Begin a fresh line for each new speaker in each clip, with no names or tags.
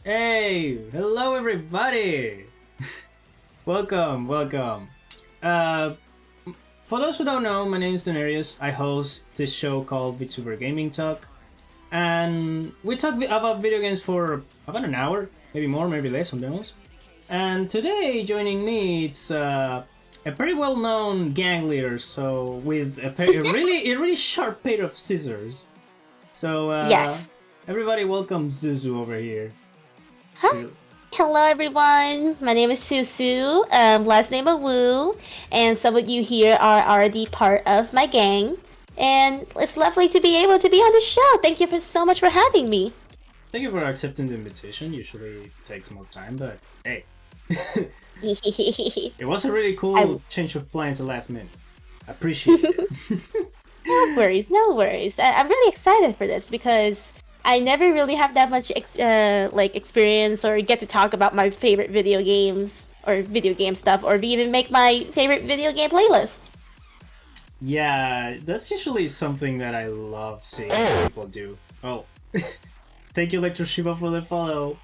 Hey, hello everybody! welcome. Uh, for those who don't know, my name is Denarius. I host this show called Vtuber Gaming Talk, and we talk about video games for about an hour, maybe more, maybe less, who knows. And today, joining me, it's a very well-known gang leader, so with a really sharp pair of scissors. So,
Yes.
everybody, welcome Susu over here.
Huh? Hello, everyone. My name is Susu. Last name of Wu, and some of you here are already part of my gang. And it's lovely to be able to be on the show. Thank you so much for having me.
Thank you for accepting the invitation. Usually it takes more time, but hey. It was a really cool change of plans at the last minute. I appreciate it.
No worries, no worries. I'm really excited for this because I never really have that much experience or get to talk about my favorite video games or video game stuff or even make my favorite video game playlist.
Yeah, that's usually something that I love seeing people do. Oh, thank you, Electro Shiva, for the follow.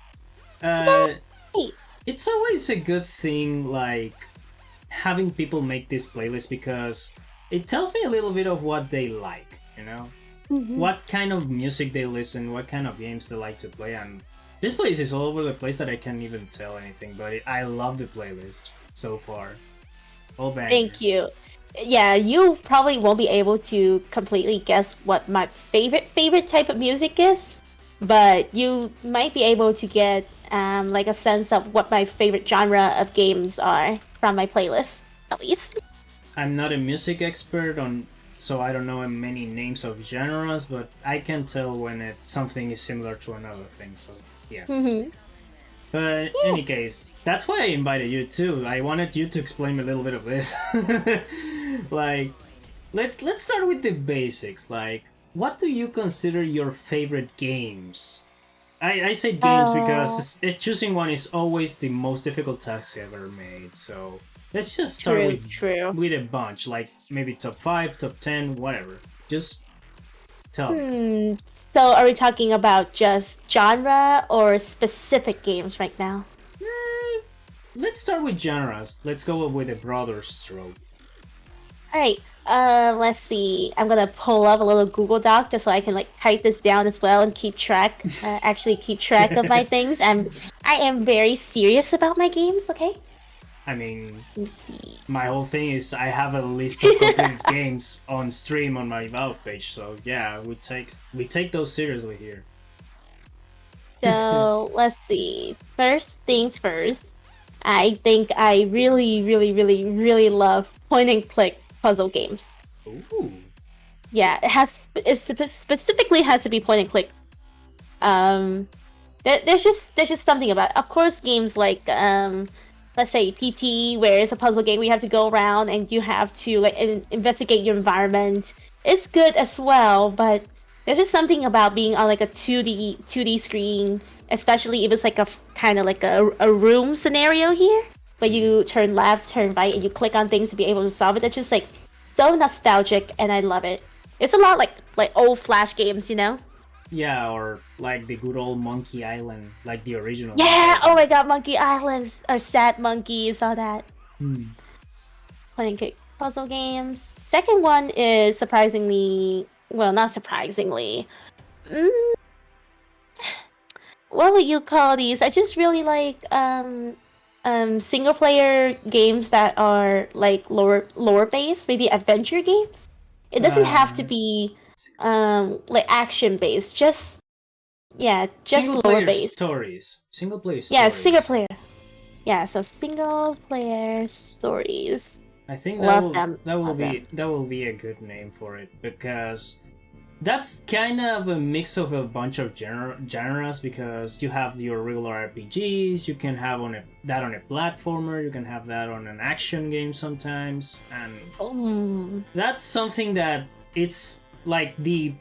Hey.
It's always a good thing, like, having people make this playlist because it tells me a little bit of what they like, you know?
Mm-hmm.
What kind of music they listen, what kind of games they like to play, and this playlist is all over the place that I can't even tell anything, but I love the playlist so far. All bangers.
Thank you. Yeah, you probably won't be able to completely guess what my favorite type of music is, but you might be able to get like a sense of what my favorite genre of games are from my playlist, at least.
I'm not a music expert on, so I don't know many names of genres, but I can tell when something is similar to another thing. So yeah.
Mm-hmm.
But in any case, that's why I invited you too. I wanted you to explain a little bit of this. Like, let's start with the basics. Like, what do you consider your favorite games? I say games because choosing one is always the most difficult task ever made. So let's just start with a bunch, like maybe top 5, top 10, whatever. Just tell me.
So are we talking about just genre or specific games right now?
Let's start with genres. Let's go with a broader stroke.
Alright, let's see. I'm gonna pull up a little Google Doc just so I can like type this down as well and keep track, keep track of my things. I am very serious about my games, okay?
I mean,
let's see.
My whole thing is I have a list of completed games on stream on my Valve page, so yeah, we take those seriously here.
So let's see. First thing first, I think I really love point and click puzzle games.
Ooh.
Yeah, it specifically has to be point and click. There's just something about it. Of course, games like let's say PT, where it's a puzzle game where you have to go around and you have to like investigate your environment. It's good as well, but there's just something about being on like a 2D screen, especially if it's like a kind of like a room scenario here, where you turn left, turn right, and you click on things to be able to solve it. It's just like so nostalgic, and I love it. It's a lot like old Flash games, you know?
Yeah, or like the good old Monkey Island, like the original.
Yeah, oh my god, Monkey Islands or Sad Monkey, you saw that. Point and click puzzle games. Second one is surprisingly, well, not surprisingly. What would you call these? I just really like single player games that are like lore based, maybe adventure games. It doesn't have to be like action based, just lore based
stories. Single player stories.
Yeah, single player. Yeah, so single player stories.
I think that will be a good name for it, because that's kind of a mix of a bunch of genres, because you have your regular RPGs, you can have that on a platformer, you can have that on an action game sometimes, and that's something that it's like the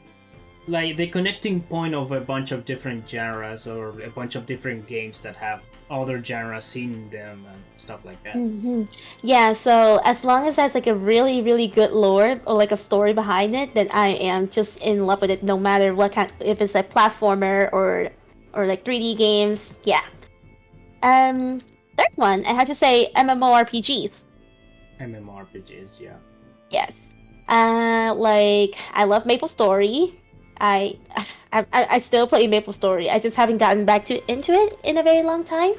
connecting point of a bunch of different genres or a bunch of different games that have other genres in them and stuff like that.
Mm-hmm. Yeah, so as long as that's like a really good lore or like a story behind it, then I am just in love with it, no matter what kind, if it's a platformer or or like 3D games. Yeah. Third one, I have to say MMORPGs.
MMORPGs, yeah.
Yes. Like I love MapleStory. I still play MapleStory. I just haven't gotten back into it in a very long time.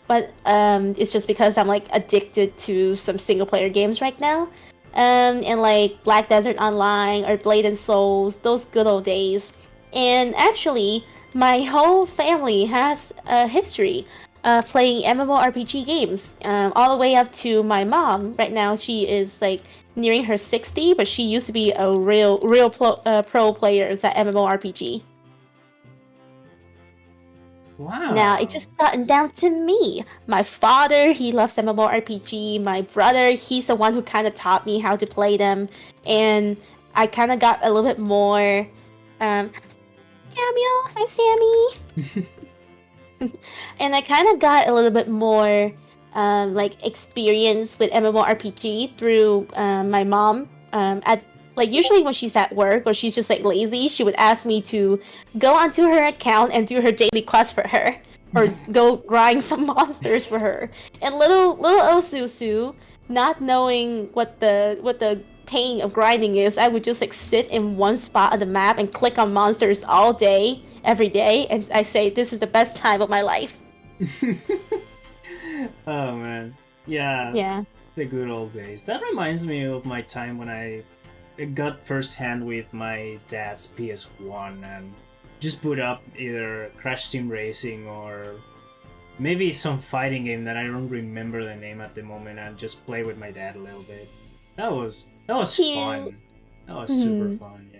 But it's just because I'm like addicted to some single player games right now. And like Black Desert Online or Blade and Souls, those good old days. And actually, my whole family has a history of playing MMORPG games, all the way up to my mom. Right now, she is like nearing her 60, but she used to be a real pro player at MMORPG.
Wow.
Now it just gotten down to me. My father, he loves MMORPG. My brother, he's the one who kind of taught me how to play them, and I kind of got a little bit more. Samuel, hi Sammy. And I kind of got a little bit more, like experience with MMORPG through my mom. At like usually when she's at work or she's just like lazy, she would ask me to go onto her account and do her daily quest for her, or go grind some monsters for her. And little old Susu, not knowing what the pain of grinding is, I would just like sit in one spot on the map and click on monsters all day, every day, and I say this is the best time of my life.
Oh man, yeah, the good old days. That reminds me of my time when I got first hand with my dad's PS1 and just put up either Crash Team Racing or maybe some fighting game that I don't remember the name at the moment, and just play with my dad a little bit. That was fun. That was super fun. Yeah.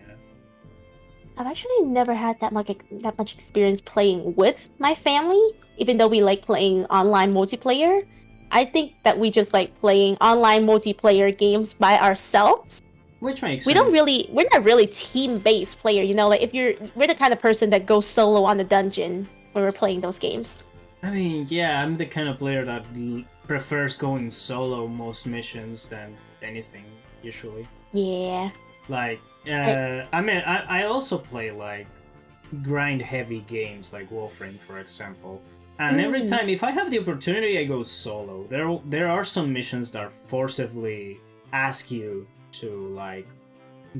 I've actually never had that much experience playing with my family, even though we like playing online multiplayer. I think that we just like playing online multiplayer games by ourselves.
Which makes
sense. We're not really team-based player, you know, like we're the kind of person that goes solo on the dungeon when we're playing those games.
I mean, yeah, I'm the kind of player that prefers going solo most missions than anything, usually.
Yeah.
Like, I mean, I also play, like, grind-heavy games, like Warframe, for example. And every time, if I have the opportunity, I go solo. There are some missions that forcibly ask you to, like,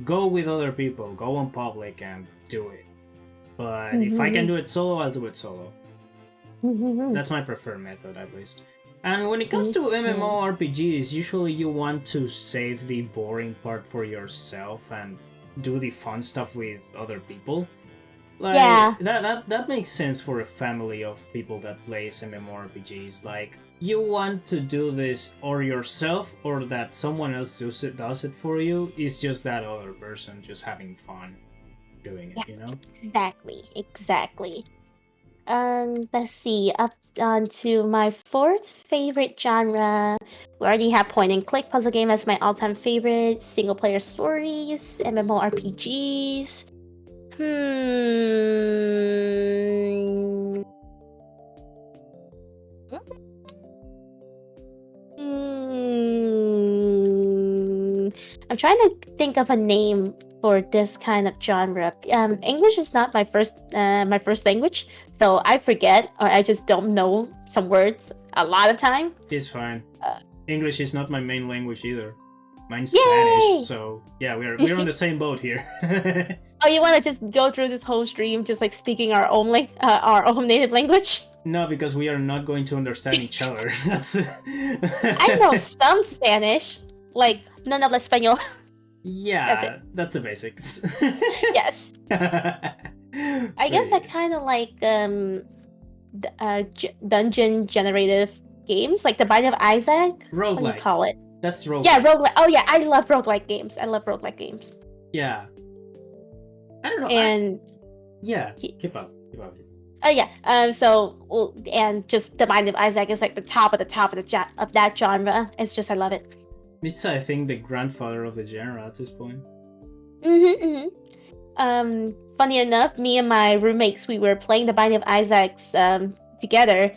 go with other people, go on public and do it. But if I can do it solo, I'll do it solo. That's my preferred method, at least. And when it comes to MMORPGs, usually you want to save the boring part for yourself and do the fun stuff with other people. Like, yeah. That makes sense for a family of people that plays MMORPGs. Like, you want to do this or yourself or that someone else does it for you. It's just that other person just having fun doing it, you know?
Exactly. Let's see, up on to my fourth favorite genre. We already have point and click puzzle game as my all-time favorite. Single player stories, MMORPGs. I'm trying to think of a name for this kind of genre. English is not my first language, so I forget or I just don't know some words a lot of time.
It's fine. English is not my main language either. Mine's Spanish, so yeah, we're on the same boat here.
Oh, you want to just go through this whole stream just like speaking our own native language?
No, because we are not going to understand each other.
I know some Spanish, like no habla español.
Yeah, that's the basics.
Yes. I guess I kind of like dungeon generative games, like the Binding of Isaac.
Roguelike.
What do you call it?
That's roguelike.
Yeah, roguelike. Oh yeah, I love roguelike games.
Yeah. I don't know.
And
keep up.
Oh yeah. So and just the Binding of Isaac is like the top of that genre. It's just I love it.
It's I think the grandfather of the genre at this point.
Funny enough, me and my roommates, we were playing the Binding of Isaacs together.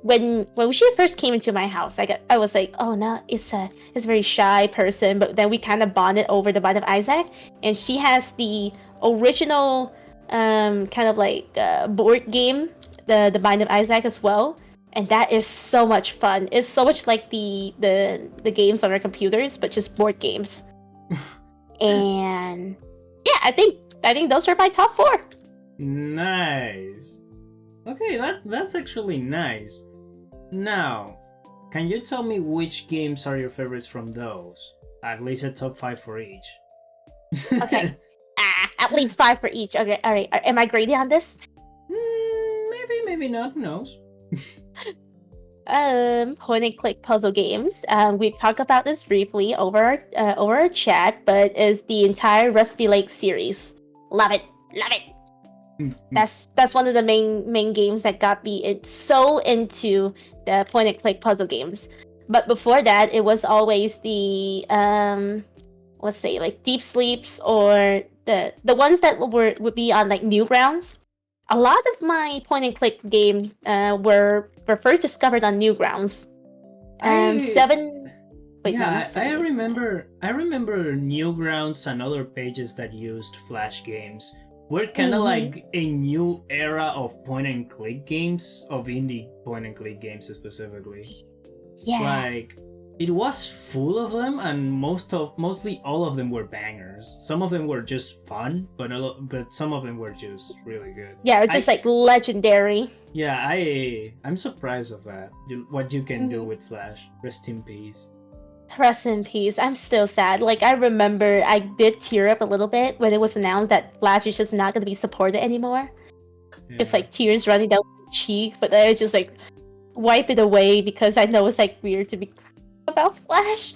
When she first came into my house, I was like, oh no, it's a very shy person. But then we kind of bonded over the Binding of Isaac, and she has the original kind of like board game, the Bind of Isaac as well, and that is so much fun. It's so much like the games on our computers, but just board games. And yeah, I think those are my top 4.
Nice. Okay, that's actually nice. Now, can you tell me which games are your favorites from those? At least a top 5 for each.
Okay. At least 5 for each. Okay, all right. Am I grading on this?
Maybe not. Who knows?
Point and click puzzle games. We've talked about this briefly over our chat, but it's the entire Rusty Lake series. Love it. That's one of the main games that got me so into the point and click puzzle games. But before that, it was always the let's say like Deep Sleeps or the ones that would be on like Newgrounds. A lot of my point and click games were first discovered on Newgrounds.
I remember Newgrounds and other pages that used Flash games were kind of like a new era of point and click games, of indie point and click games specifically.
Yeah.
Like, it was full of them, and mostly all of them were bangers. Some of them were just fun, but some of them were just really good.
Yeah, it's just like legendary.
Yeah, I'm surprised of that. What you can do with Flash. Rest in peace.
Rest in peace. I'm still sad. Like, I remember I did tear up a little bit when it was announced that Flash is just not going to be supported anymore. Yeah. Just like tears running down my cheek, but I just like wipe it away because I know it's like weird to be about Flash.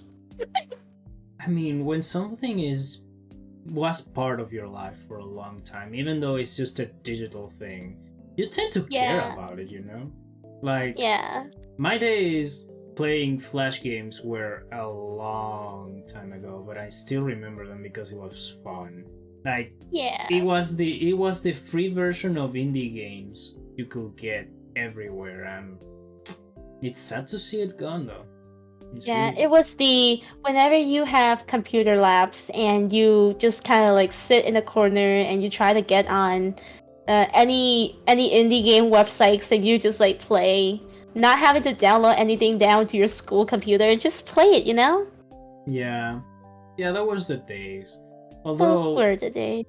I mean, when something was part of your life for a long time, even though it's just a digital thing, you tend to care about it, you know? Like, my days playing Flash games were a long time ago, but I still remember them because it was fun. Like, it was the free version of indie games you could get everywhere, and it's sad to see it gone though.
It was whenever you have computer labs and you just kind of like sit in a corner and you try to get on any indie game websites and you just like play, not having to download anything down to your school computer and just play it, you know?
Yeah, that was the days.
Those were the days.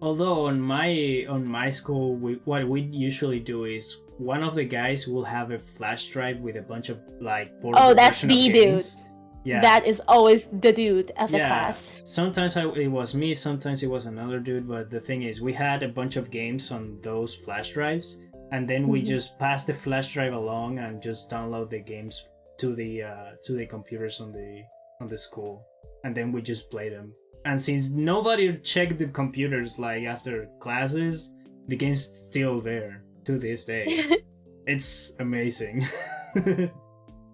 Although on my school, what we usually do is one of the guys will have a flash drive with a bunch of like portable
that's the dude.
Yeah,
that is always the dude of the class.
Sometimes it was me, sometimes it was another dude. But the thing is, we had a bunch of games on those flash drives, and then we just pass the flash drive along and just download the games to the computers on the school, and then we just play them. And since nobody checked the computers like after classes, the game's still there to this day. It's amazing.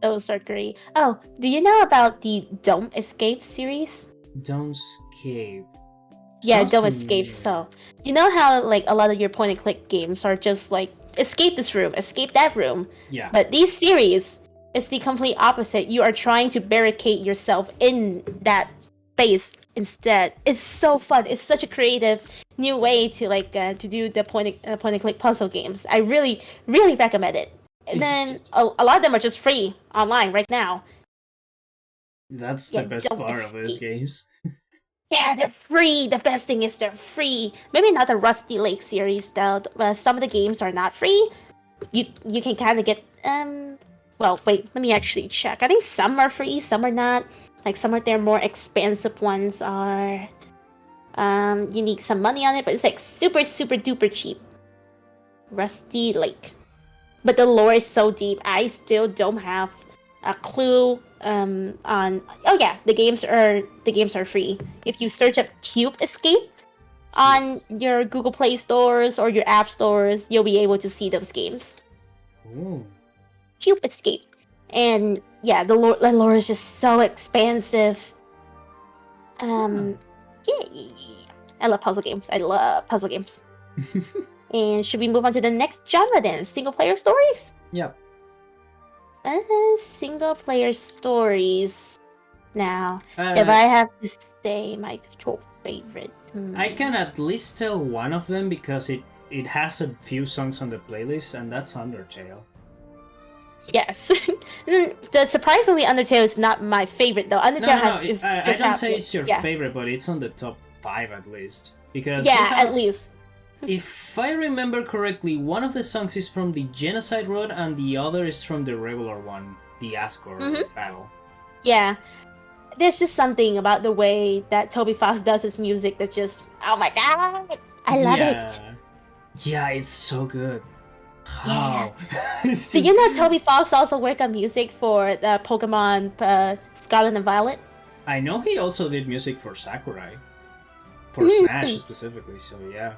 Those are great. Oh, do you know about the Don't Escape series?
Don't Escape.
Yeah, Don't Escape. So, you know how like a lot of your point and click games are just like escape this room, escape that room.
Yeah.
But these series is the complete opposite. You are trying to barricade yourself in that space instead. It's so fun. It's such a creative new way to like to do the point and click puzzle games. I really recommend it. And then a lot of them are just free online right now.
That's the best part of those games.
Yeah, they're free. The best thing is they're free. Maybe not the Rusty Lake series though. Some of the games are not free. You can kind of get well, wait, let me actually check. I think some are free, some are not. Like some of their more expensive ones are you need some money on it, but it's like super duper cheap. Rusty Lake. But the lore is so deep. I still don't have a clue on the games are free. If you search up Cube Escape on your Google Play stores or your app stores, you'll be able to see those games.
Ooh.
Cube Escape. And yeah, the lore is just so expansive. Yeah. I love puzzle games. And should we move on to the next genre then? Single player stories?
Yep.
Single player stories. Now, if I have to say my favorite.
I can at least tell one of them because it has a few songs on the playlist, and that's Undertale.
Yes. Surprisingly, Undertale is not my favorite, though. Undertale
I don't say it's your favorite, but it's on the top 5 at least. Because
at least.
If I remember correctly, one of the songs is from the Genocide Road, and the other is from the regular one, the Asgore battle.
Yeah. There's just something about the way that Toby Fox does his music that's just, oh my god! I love it!
Yeah, it's so good.
How? Do you know Toby Fox also worked on music for the Pokemon Scarlet and Violet?
I know he also did music for Sakurai. For Smash specifically, so yeah.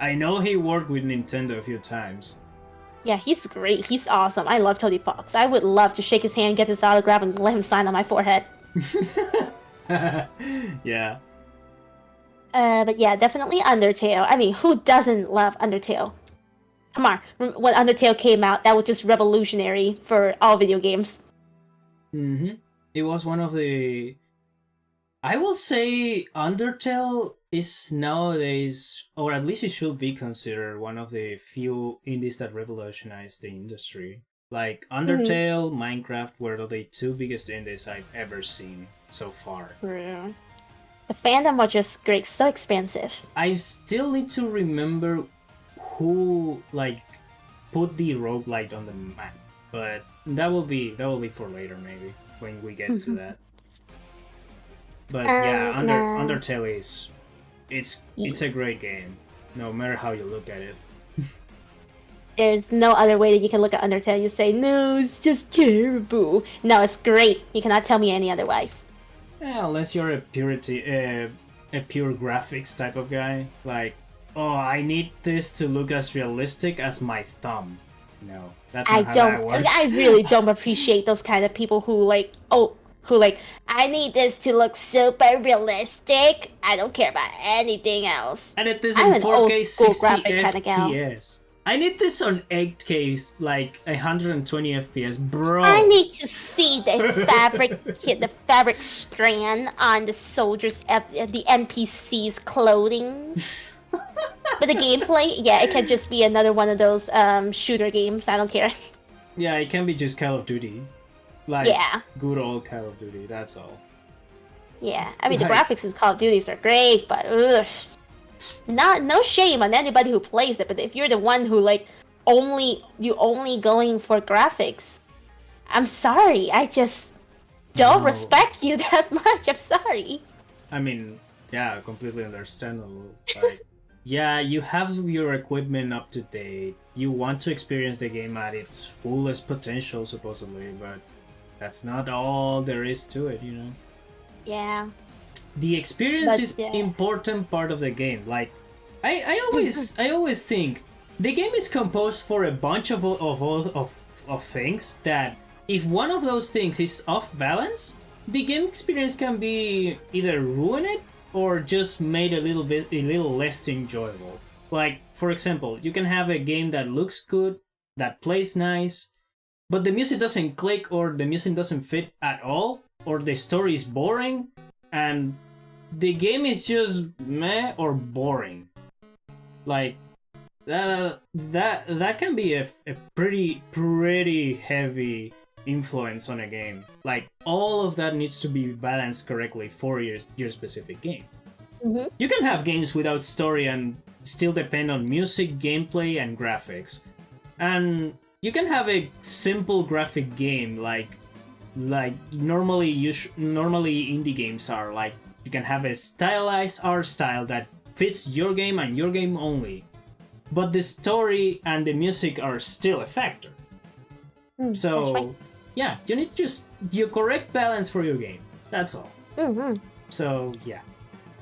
I know he worked with Nintendo a few times.
Yeah, he's great. He's awesome. I love Toby Fox. I would love to shake his hand, get his autograph, and let him sign on my forehead.
Yeah.
But yeah, definitely Undertale. I mean, who doesn't love Undertale? Come on, when Undertale came out, that was just revolutionary for all video games.
It was one of the... I will say Undertale is nowadays, or at least it should be considered, one of the few indies that revolutionized the industry. Like, Undertale, Minecraft were the 2 biggest indies I've ever seen so far.
True. The fandom was just great, so expansive.
I still need to remember who, like, put the roguelite on the map. But that will be for later, maybe, when we get to that. But yeah, Undertale is... It's a great game, no matter how you look at it.
There's no other way that you can look at Undertale. You say, no, it's just terrible. No, it's great. You cannot tell me any otherwise.
Yeah, unless you're a pure graphics type of guy. Like, oh, I need this to look as realistic as my thumb. No, that's not how that works.
I really don't appreciate those kind of people who I need this to look super realistic. I don't care about anything else.
And it is in 4K 60 FPS. I need this on 8K, like 120 FPS, bro.
I need to see the fabric strand on the soldiers, the NPCs' clothing. But the gameplay, yeah, it can just be another one of those shooter games. I don't care.
Yeah, it can be just Call of Duty. Like, good old Call of Duty, that's all.
Yeah, I mean, the graphics in Call of Duty are great, but no shame on anybody who plays it, but if you're the one who, like, only going for graphics, I'm sorry, I just don't respect you that much, I'm sorry.
I mean, yeah, completely understandable. Like, yeah, you have your equipment up to date, you want to experience the game at its fullest potential, supposedly, but that's not all there is to it, you know?
Yeah.
The experience is important part of the game. Like, I always think the game is composed for a bunch of things that if one of those things is off balance, the game experience can be either ruined or just made a little less enjoyable. Like, for example, you can have a game that looks good, that plays nice, but the music doesn't click, or the music doesn't fit at all, or the story is boring, and the game is just meh or boring. Like, that can be a pretty heavy influence on a game. Like, all of that needs to be balanced correctly for your specific game. You can have games without story and still depend on music, gameplay, and graphics. And you can have a simple graphic game like normally indie games are. Like, you can have a stylized art style that fits your game and your game only, but the story and the music are still a factor. So right. Yeah, you need just your correct balance for your game, that's all. So yeah,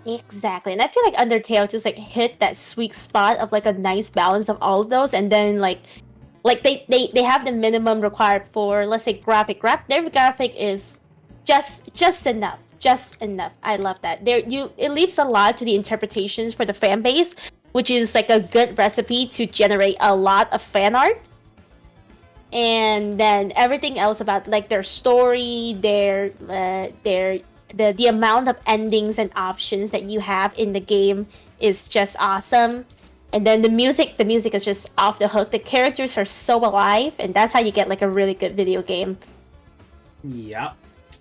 exactly. And I feel like Undertale just like hit that sweet spot of like a nice balance of all of those, and then like they have the minimum required for, let's say, their graphic is just enough. I love that. It leaves a lot to the interpretations for the fan base, which is like a good recipe to generate a lot of fan art. And then everything else about like their story, their the amount of endings and options that you have in the game is just awesome. And then the music is just off the hook. The characters are so alive, and that's how you get like a really good video game.
Yeah,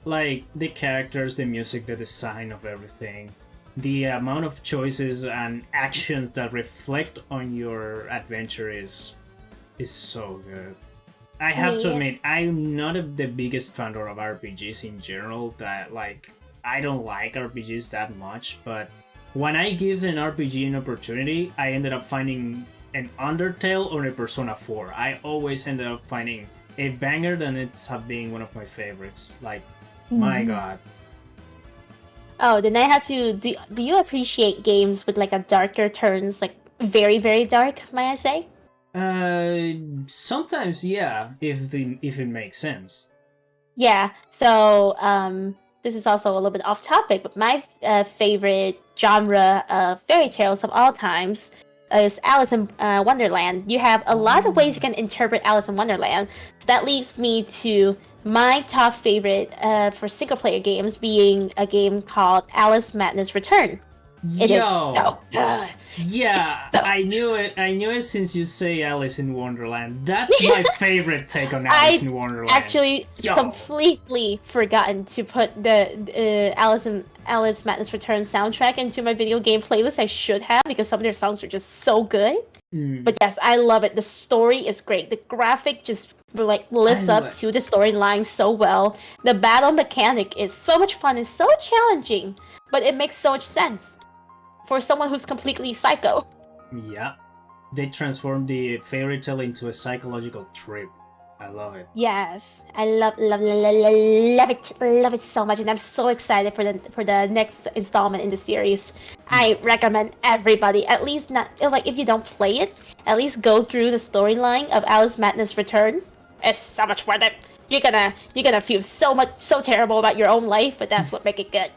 like the characters, the music, the design of everything, the amount of choices and actions that reflect on your adventure is so good. I have to admit, I'm not the biggest fan of RPGs in general. That like I don't like RPGs that much, but when I give an RPG an opportunity, I ended up finding an Undertale or a Persona 4. I always ended up finding a banger that ends up being one of my favorites. Like, my god.
Oh, then I have to... Do you appreciate games with like a darker turns, like very, very dark, may I say?
Sometimes, yeah, if it makes sense.
Yeah, so, this is also a little bit off topic, but my favorite genre of fairy tales of all times is Alice in Wonderland. You have a lot of ways you can interpret Alice in Wonderland. So that leads me to my top favorite for single player games being a game called Alice Madness Return. It is so good.
Yeah, so... I knew it since you say Alice in Wonderland. That's my favorite take on Alice in Wonderland.
Actually completely forgotten to put the Alice Madness Return soundtrack into my video game playlist. I should have, because some of their songs are just so good. But yes, I love it. The story is great. The graphic just like lives up to the storyline so well. The battle mechanic is so much fun and so challenging, but it makes so much sense for someone who's completely psycho.
Yeah. They transformed the fairy tale into a psychological trip. I love it.
Yes. I love it. Love it so much, and I'm so excited for the next installment in the series. I recommend everybody, at least not like if you don't play it, at least go through the storyline of Alice Madness Return. It's so much worth it. You're gonna feel so terrible about your own life, but that's what makes it good.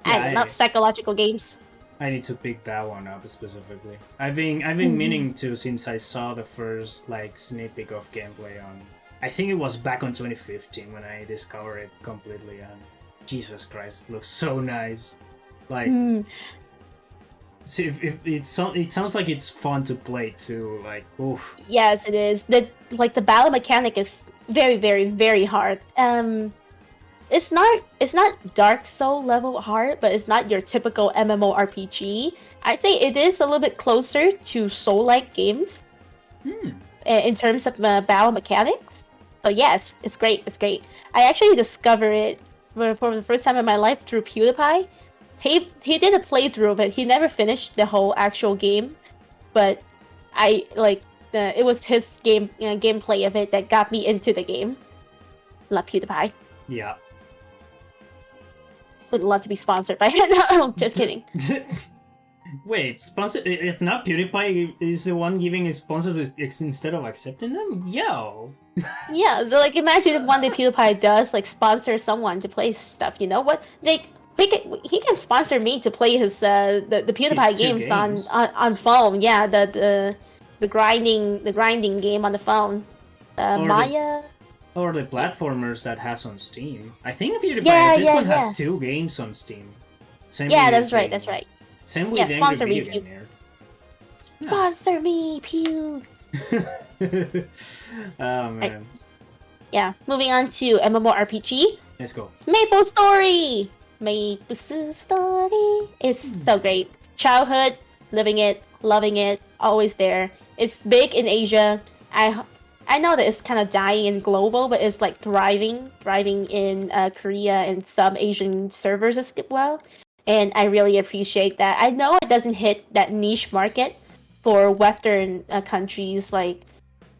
I love psychological games.
I need to pick that one up specifically. I've been meaning to since I saw the first like sneak peek of gameplay on. I think it was back on 2015 when I discovered it completely, and Jesus Christ, it looks so nice. Like, see, it sounds like it's fun to play too. Like, oof.
Yes, it is. The battle mechanic is very, very, very hard. It's not Dark Soul level hard, but it's not your typical MMORPG. I'd say it is a little bit closer to Soul-like games in terms of battle mechanics. So yeah, it's great. It's great. I actually discovered it for the first time in my life through PewDiePie. He did a playthrough, but he never finished the whole actual game. But it was his gameplay of it that got me into the game. Love PewDiePie.
Yeah.
Would love to be sponsored by it. No, just kidding.
Wait, sponsor? It's not PewDiePie is the one giving his sponsors instead of accepting them? Yo!
Yeah, so like imagine if one day PewDiePie does like sponsor someone to play stuff, you know what? Like he can sponsor me to play his the PewDiePie games on phone. Yeah, the grinding game on the phone. Maya.
Or the platformers that has on Steam. I think PewDiePie this one has 2 games on Steam.
That's right.
Same with the Angry Video Game Nerd.
Sponsor me, Pew!
Oh man.
Right. Yeah, moving on to MMORPG.
Let's go.
Maple Story! Maple Story! It's so great. Childhood, living it, loving it, always there. It's big in Asia. I know that it's kind of dying in global, but it's like thriving in Korea and some Asian servers as well. And I really appreciate that. I know it doesn't hit that niche market for Western countries. Like,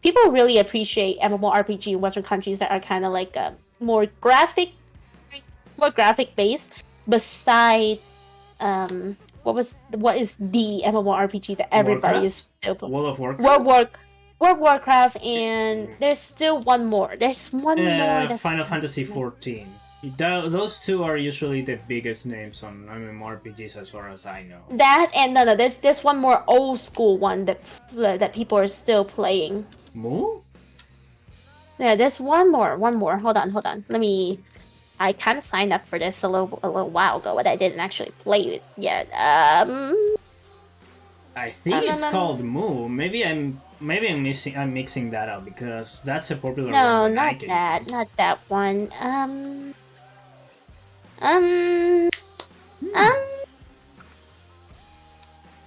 people really appreciate MMORPG in Western countries that are kind of like more graphic based. Beside, what is the MMORPG that everybody
Warcraft?
is still playing?
World of Warcraft.
World of Warcraft, and there's still one more. There's one more.
Final Fantasy XIV. Those 2 are usually the biggest names on MMORPGs as far as I know.
That and no, there's one more old school one that people are still playing.
Moo?
Yeah, there's one more. Hold on. Let me I kind of signed up for this a little while ago, but I didn't actually play it yet.
I think it's called Moo. Maybe I'm mixing that up because that's a popular one.
No, not that. Not that one.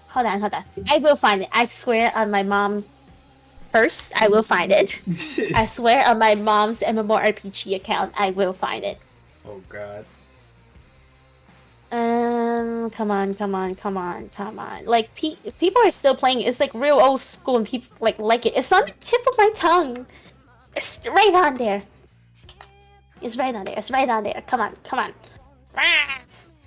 Hold on. I will find it. I swear on my mom. First, I will find it. I swear on my mom's MMORPG account, I will find it.
Oh god.
Come on. Like, people are still playing it. It's like real old school and people like it. It's on the tip of my tongue. It's right on there. It's right on there. Come on.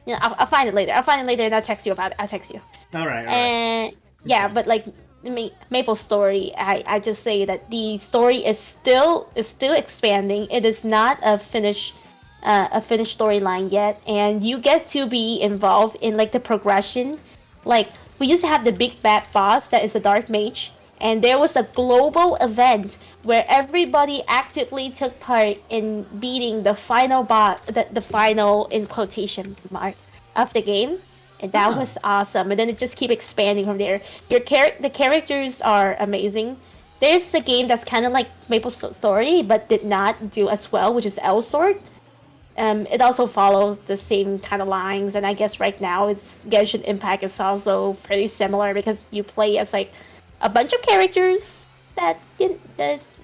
You know, I'll find it later. And I'll text you about it.
Alright.
And yeah, but like Maple Story, I just say that the story is still expanding. It is not a finished storyline yet, and you get to be involved in like the progression. Like, we used to have the big bad boss that is a dark mage, and there was a global event where everybody actively took part in beating the final boss, the final in quotation mark of the game. And that was awesome. And then it just keep expanding from there. The characters are amazing. There's a game that's kind of like Maple Story, but did not do as well, which is Elsword. It also follows the same kind of lines, and I guess right now it's Genshin Impact is also pretty similar because you play as like a bunch of characters that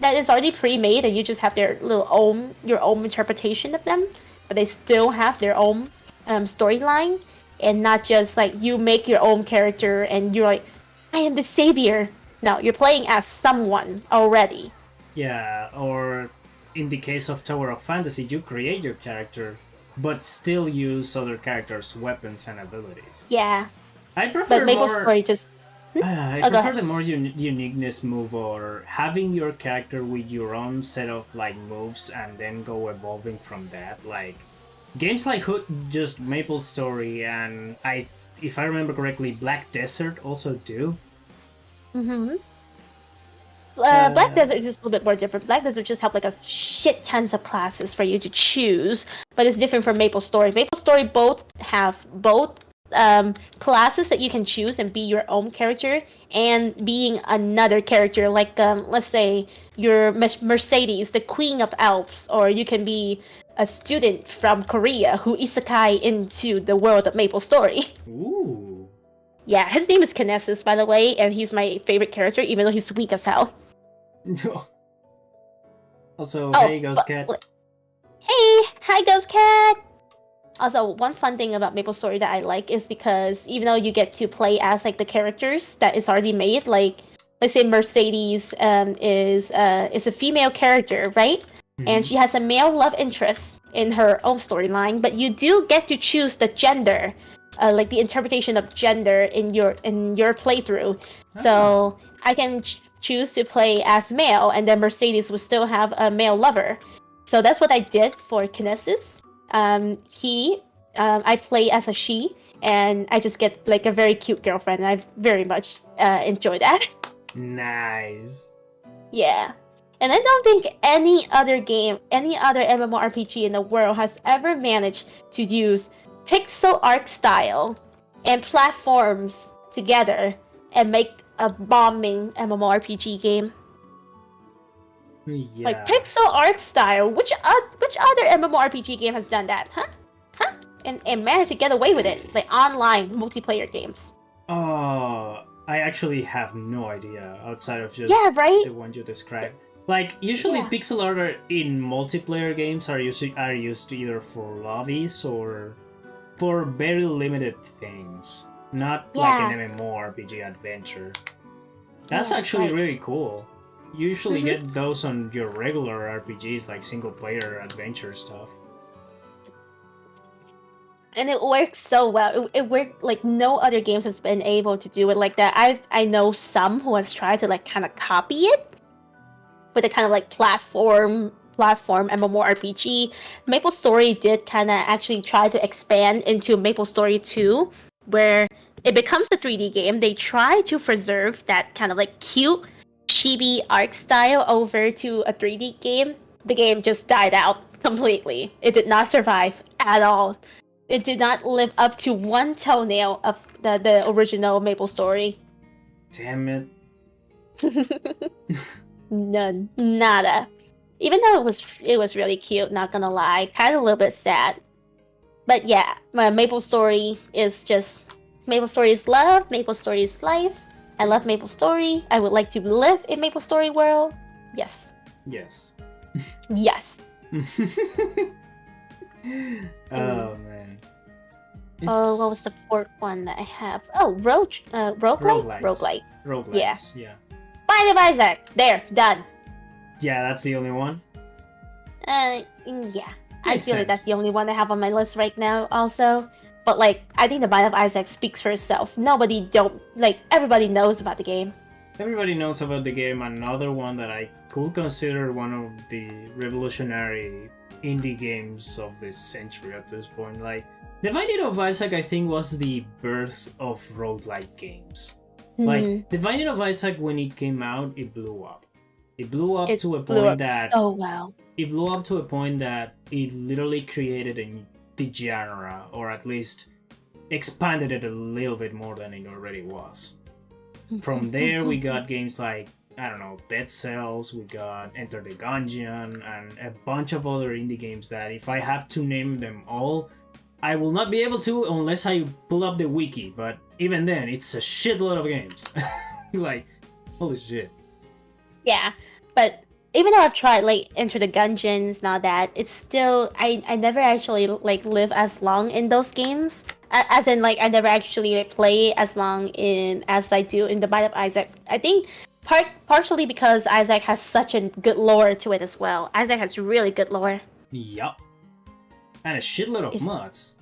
is already pre-made, and you just have their your own interpretation of them, but they still have their own storyline. And not just like you make your own character and you're like, I am the savior. No, you're playing as someone already.
Yeah, or in the case of Tower of Fantasy, you create your character, but still use other characters' weapons and abilities.
Yeah.
I prefer
but Maple Story just...
I prefer the more uniqueness move, or having your character with your own set of like moves and then go evolving from that. Like, games like just Maple Story and if I remember correctly, Black Desert also do.
Black Desert is just a little bit more different. Black Desert just have like a shit tons of classes for you to choose, but it's different from Maple Story. Maple Story both have classes that you can choose and be your own character and being another character. Like let's say you're Mercedes, the Queen of Elves, or you can be a student from Korea who isekai into the world of Maple Story.
Ooh.
Yeah, his name is Kinesis, by the way, and he's my favorite character, even though he's weak as hell.
Also, hey, Ghost Cat.
Hey, hi, Ghost Cat! Also, one fun thing about Maple Story that I like is because even though you get to play as like the characters that is already made, like let's say Mercedes is a female character, right? And she has a male love interest in her own storyline, but you do get to choose the gender, like the interpretation of gender in your playthrough. So I can choose to play as male, and then Mercedes will still have a male lover. So that's what I did for Kinesis. I play as a she, and I just get like a very cute girlfriend, and I very much enjoy that.
Nice.
Yeah. And I don't think any other MMORPG in the world has ever managed to use pixel art style and platforms together and make a bombing MMORPG game.
Yeah.
Like pixel art style. Which other MMORPG game has done that? Huh? And managed to get away with it. Like online multiplayer games.
Oh, I actually have no idea outside of just the one you described. Like, usually pixel art in multiplayer games are used either for lobbies or for very limited things. Not like an MMORPG adventure. That's actually really cool. You usually get those on your regular RPGs, like single player adventure stuff.
And it works so well. It worked like no other games has been able to do it like that. I know some who has tried to like kind of copy it with a kind of like platform MMORPG. Maple Story did kind of actually try to expand into Maple Story 2, where it becomes a 3D game. They try to preserve that kind of like cute chibi art style over to a 3D game. The game just died out completely. It did not survive at all. It did not live up to one toenail of the original Maple Story.
Damn it.
None. Nada. Even though it was really cute, not gonna lie. Kind of a little bit sad. But yeah, my Maple Story is just... Maple Story is love, Maple Story is life. I love Maple Story. I would like to live in Maple Story world. Yes.
Yes.
Yes.
Oh man.
Oh, what was the fourth one that I have? Oh, roguelike?
Roguelites, yeah.
Binding of Isaac! There, done.
Yeah, that's the only one?
Yeah. I feel like that's the only one I have on my list right now, also. But, like, I think the Binding of Isaac speaks for itself. Everybody knows about the game.
Everybody knows about the game. Another one that I could consider one of the revolutionary indie games of this century at this point. Like, The Binding of Isaac, I think, was the birth of roguelike games. Like, The Binding of Isaac, when it came out, it blew up. It blew up to a point that...
so well.
It blew up to a point that it literally created the genre, or at least expanded it a little bit more than it already was. From there, we got games like, I don't know, Dead Cells, we got Enter the Gungeon, and a bunch of other indie games that if I have to name them all, I will not be able to unless I pull up the wiki, but even then, it's a shitload of games. Like, holy shit.
Yeah, but even though I've tried, like, Enter the Gungeons and all that, it's still, I never actually, like, live as long in those games. As in, like, I never actually play as long as I do in the Binding of Isaac. I think partially because Isaac has such a good lore to it as well. Isaac has really good lore.
Yup. And a shitload of mods.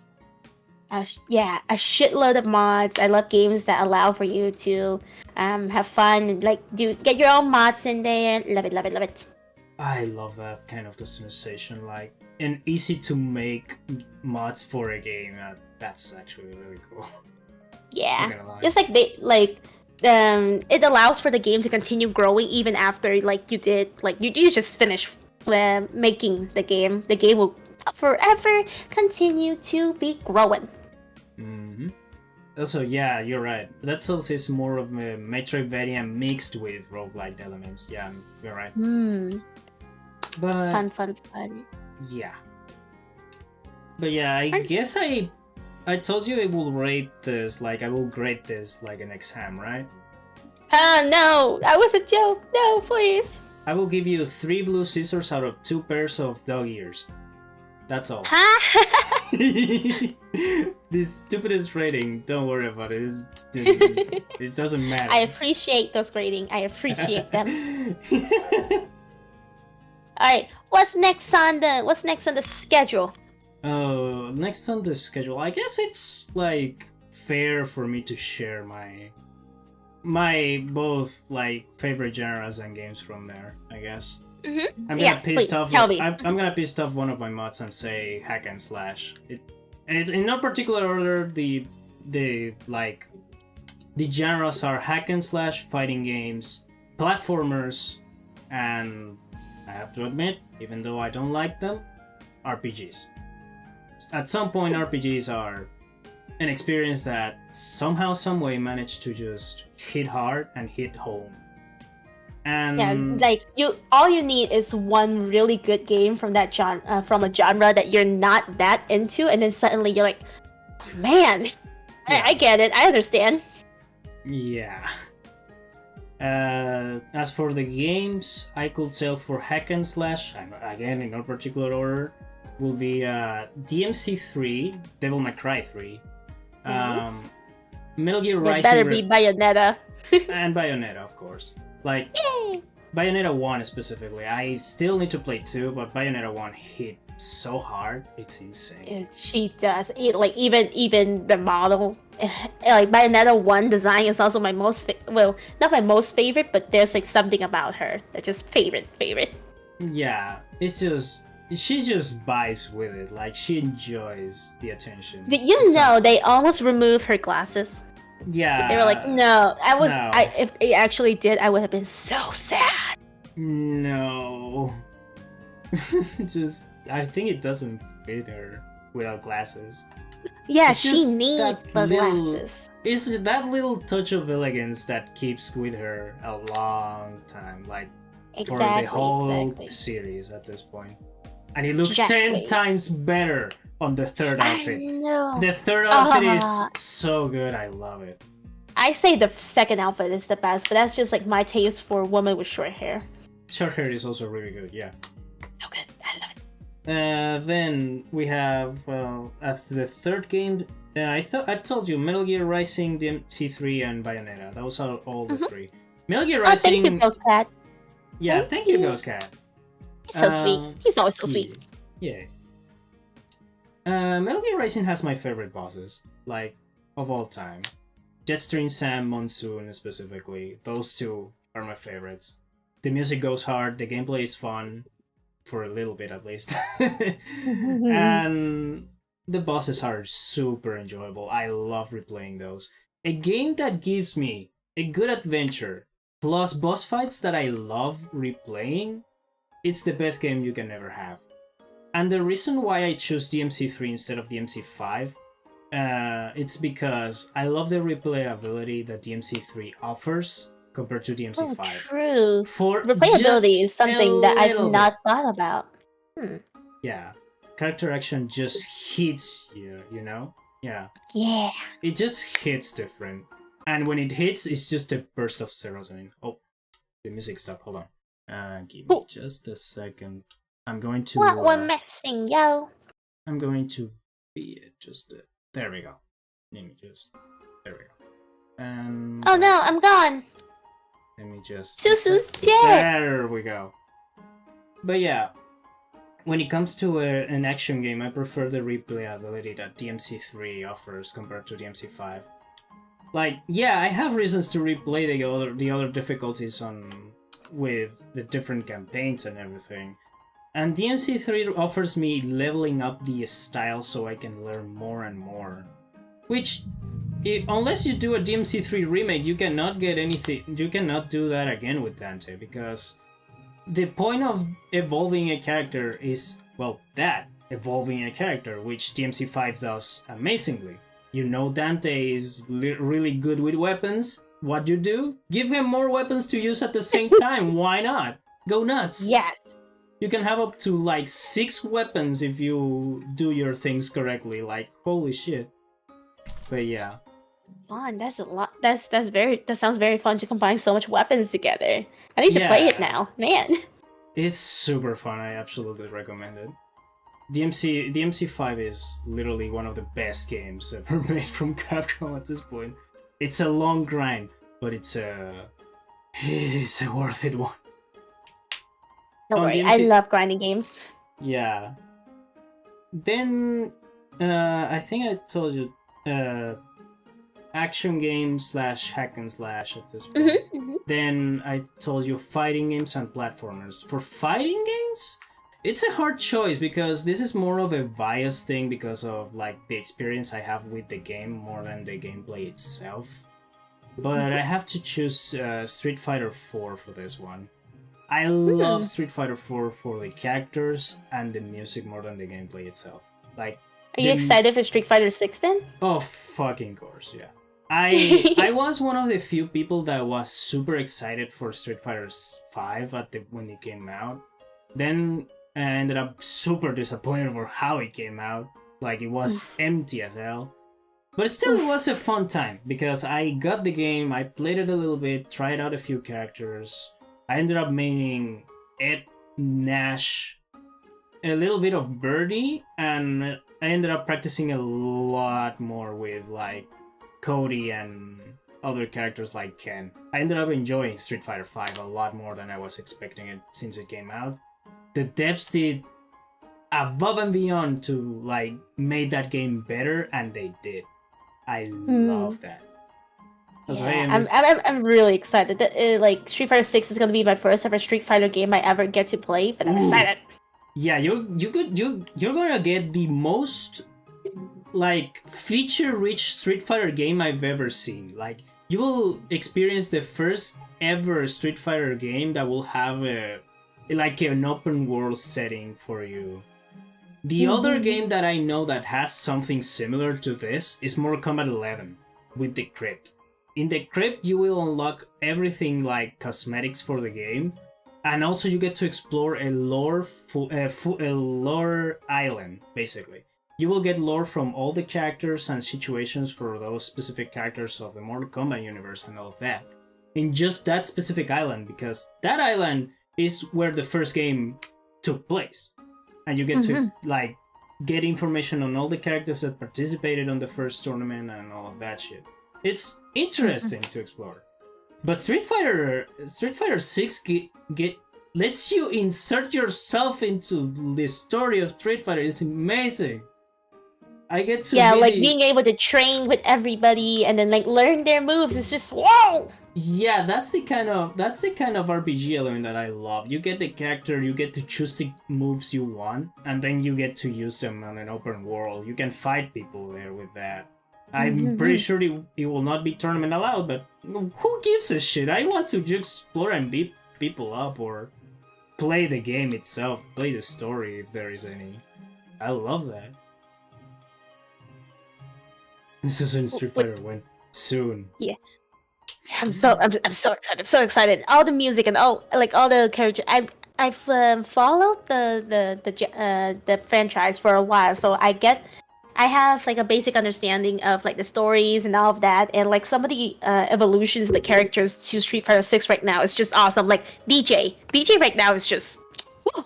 A shitload of mods. I love games that allow for you to have fun and, like, get your own mods in there. Love it, love it, love it.
I love that kind of customization, like, and easy to make mods for a game. That's actually really cool.
Yeah, just like it allows for the game to continue growing even after, like, you just finished making the game. The game will forever continue to be growing.
Mm-hmm. Also, yeah, you're right. That Cells is more of a Metroidvania mixed with roguelike elements. Yeah, you're right. But
Fun.
yeah. But yeah, I guess I told you I will rate this, like, I will grade this like an exam, right?
No, that was a joke. No, please.
I will give you 3 blue scissors out of 2 pairs of dog ears. That's all. This stupidest rating, don't worry about it. This doesn't matter.
I appreciate those grading. I appreciate them. Alright, what's next on the schedule?
Oh, next on the schedule, I guess it's, like, fair for me to share my both, like, favorite genres and games from there, I guess.
Mm-hmm.
I'm gonna piss off one of my mods and say hack and slash. And in no particular order, the genres are hack and slash, fighting games, platformers, and I have to admit, even though I don't like them, RPGs. At some point, RPGs are an experience that somehow, someway managed to just hit hard and hit home. And
yeah, like all you need is one really good game from that from a genre that you're not that into, and then suddenly you're like, man, yeah. I get it, I understand.
Yeah. As for the games, I could tell for hack and slash, again in no particular order, will be DMC 3, Devil May Cry 3, Metal Gear Rising.
It better be Bayonetta.
And Bayonetta, of course. Like,
yay!
Bayonetta 1 specifically. I still need to play 2, but Bayonetta 1 hit so hard, it's insane.
She does. Even the model. Like, Bayonetta 1 design is also my most... not my most favorite, but there's, like, something about her that's just favorite.
Yeah, it's just... She just vibes with it. Like, she enjoys the attention.
They almost removed her glasses.
Yeah.
They were like, no. If they actually did, I would have been so sad.
No. Just I think it doesn't fit her without glasses.
Yeah,
It's
she
just
needs
that
the
little-
glasses.
It's that little touch of elegance that keeps with her a long time, like for the whole series at this point. And it looks 10 times better on the third outfit.
I know.
The third outfit is so good. I love it.
I say the second outfit is the best, but that's just like my taste for women with short hair.
Short hair is also really good, yeah.
So good. I love it.
Then we have, as the third game, I told you Metal Gear Rising, DMC3, and Bayonetta. Those are all the three. Metal Gear Rising.
Thank you, Ghost Cat.
Yeah, thank you, Ghost Cat.
He's so sweet. He's always so sweet.
Yeah. Metal Gear Rising has my favorite bosses, like, of all time. Jetstream Sam, Monsoon specifically. Those two are my favorites. The music goes hard, the gameplay is fun, for a little bit at least. And the bosses are super enjoyable. I love replaying those. A game that gives me a good adventure, plus boss fights that I love replaying, it's the best game you can ever have. And the reason why I choose DMC3 instead of DMC5, it's because I love the replayability that DMC3 offers compared to DMC5.
Oh, true.
For
replayability is something that I've not thought about.
Yeah. Character action just hits you, you know? Yeah.
Yeah.
It just hits different. And when it hits, it's just a burst of serotonin. Oh, the music stopped. Hold on. Give me just a second. I'm going to...
What we're missing, yo?
I'm going to be just... there we go. Let me just... There we go. And...
oh no, I'm gone.
Let me just...
Susu's dead!
There we go. But yeah, when it comes to an action game, I prefer the replayability that DMC3 offers compared to DMC5. Like, yeah, I have reasons to replay the other difficulties with the different campaigns and everything. And DMC3 offers me leveling up the style so I can learn more and more. Which, unless you do a DMC3 remake, you cannot get anything. You cannot do that again with Dante, because the point of evolving a character is, well, evolving a character, which DMC5 does amazingly. You know Dante is really good with weapons. What do? Give him more weapons to use at the same time. Why not? Go nuts.
Yes.
You can have up to like 6 weapons if you do your things correctly. Like, holy shit. But yeah.
Fun. That's a lot. That sounds very fun to combine so much weapons together. I need to play it now, man.
It's super fun. I absolutely recommend it. DMC5 is literally one of the best games ever made from Capcom at this point. It's a long grind, but it's a worth it one.
Don't worry, I love grinding games.
Yeah. Then I think I told you action games / hack and slash at this point. Then I told you fighting games and platformers. For fighting games, it's a hard choice because this is more of a bias thing because of like the experience I have with the game more than the gameplay itself. But I have to choose Street Fighter 4 for this one. I love Street Fighter 4 for the characters and the music more than the gameplay itself. Like,
are you excited for Street Fighter 6 then?
Oh, fucking course, yeah. I was one of the few people that was super excited for Street Fighter 5 when it came out. Then I ended up super disappointed for how it came out. Like, it was empty as hell. But still, it was a fun time because I got the game, I played it a little bit, tried out a few characters. I ended up maining Ed, Nash, a little bit of Birdie, and I ended up practicing a lot more with like Cody and other characters like Ken. I ended up enjoying Street Fighter V a lot more than I was expecting it since it came out. The devs did above and beyond to like make that game better, and they did. I love that.
Yeah, I'm really excited. That like Street Fighter 6 is gonna be my first ever Street Fighter game I ever get to play, but I'm excited.
Yeah, you're gonna get the most like feature-rich Street Fighter game I've ever seen. Like, you will experience the first ever Street Fighter game that will have an open world setting for you. The other game that I know that has something similar to this is Mortal Kombat 11 with the Crypt. In the Crypt, you will unlock everything like cosmetics for the game, and also you get to explore a lore island, basically. You will get lore from all the characters and situations for those specific characters of the Mortal Kombat universe and all of that. In just that specific island, because that island is where the first game took place. And you get to like get information on all the characters that participated on the first tournament and all of that shit. It's interesting to explore. But Street Fighter 6 lets you insert yourself into the story of Street Fighter. It's amazing. I get to
like being able to train with everybody and then like learn their moves. It's just whoa.
Yeah, that's the kind of RPG element that I love. You get the character, you get to choose the moves you want, and then you get to use them on an open world. You can fight people there with that. I'm pretty sure it will not be tournament allowed, but who gives a shit? I want to just explore and beat people up or play the game itself, play the story if there is any. I love that. This is in Street Fighter win soon.
Yeah. I'm so excited. I'm so excited. All the music and all the characters. I've followed the franchise for a while, so I have like a basic understanding of like the stories and all of that, and like some of the evolutions of the characters to Street Fighter 6 right now is just awesome. Like DJ right now is just. Woo.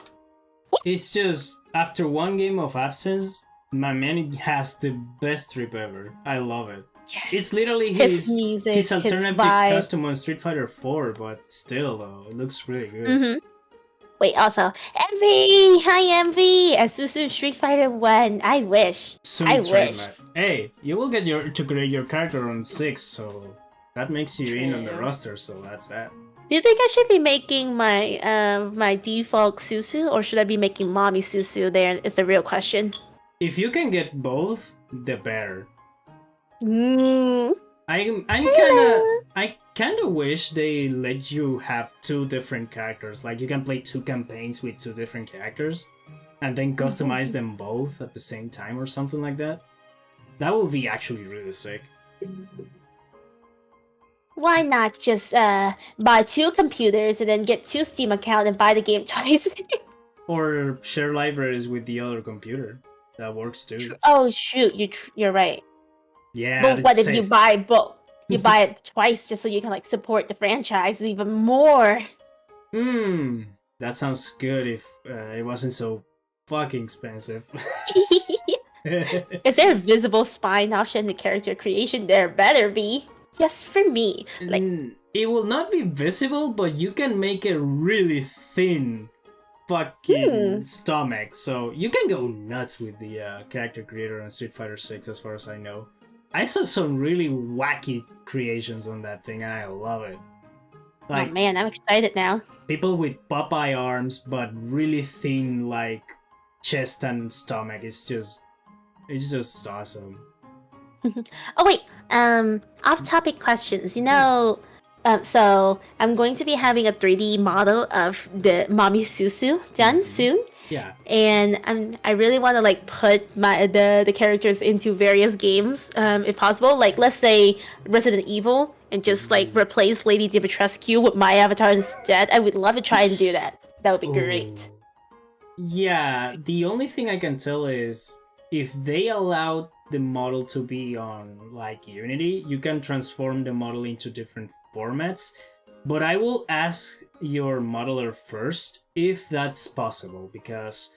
It's just after one game of absence, my man has the best trip ever. I love it.
Yes.
It's literally
his music,
his alternative
his vibe.
custom on Street Fighter 4, but still though, it looks really good.
Wait, also, Envy! Hi, Envy! A Susu Street Fighter 1. I wish. I wish.
Hey, you will get to create your character on 6, so that makes you in on the roster, so that's that.
Do you think I should be making my my default Susu, or should I be making Mommy Susu there? It's a real question.
If you can get both, the better. I kind of wish they let you have two different characters. Like you can play two campaigns with two different characters, and then customize them both at the same time or something like that. That would be actually really sick.
Why not just buy two computers and then get two Steam accounts and buy the game twice?
Or share libraries with the other computer. That works too.
Oh shoot, you're right.
Yeah.
But what if you buy both? You buy it twice just so you can like support the franchise even more.
That sounds good if it wasn't so fucking expensive.
Is there a visible spine option in the character creation? There better be. Just for me. Like
it will not be visible, but you can make a really thin fucking stomach, so you can go nuts with the character creator on Street Fighter 6 as far as I know. I saw some really wacky creations on that thing and I love it. Like,
oh man, I'm excited now.
People with Popeye arms but really thin like chest and stomach. It's just awesome.
Oh wait, off-topic questions. You know, so I'm going to be having a 3D model of the Mommy Susu done soon.
Yeah.
And I really want to like put the characters into various games, if possible. Like let's say Resident Evil, and just like replace Lady Dimitrescu with my avatar instead. I would love to try and do that. That would be great.
Yeah. The only thing I can tell is if they allowed the model to be on like Unity, you can transform the model into different formats. But I will ask your modeler first if that's possible, because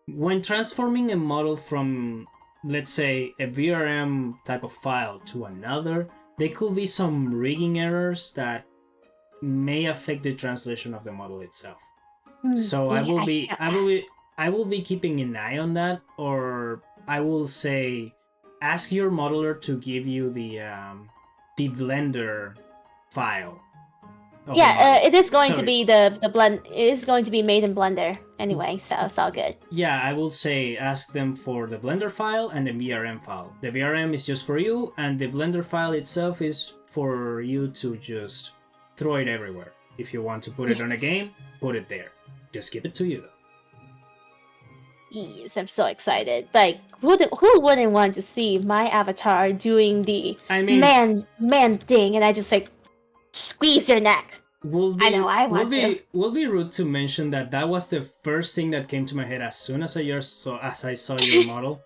when transforming a model from, let's say, a VRM type of file to another, there could be some rigging errors that may affect the translation of the model itself. So I will be keeping an eye on that, or I will say ask your modeler to give you the Blender file.
Yeah, it is going to be the blend. It is going to be made in Blender anyway, so it's all good.
Yeah, I will say ask them for the Blender file and the VRM file. The VRM is just for you, and the Blender file itself is for you to just throw it everywhere. If you want to put it on a game, put it there. Just keep it to you, though.
Jeez, I'm so excited. Like, who wouldn't want to see my avatar doing the man thing, and I just like squeeze your neck?
Will
I want to.
Will be rude to mention that was the first thing that came to my head as soon as I saw your model.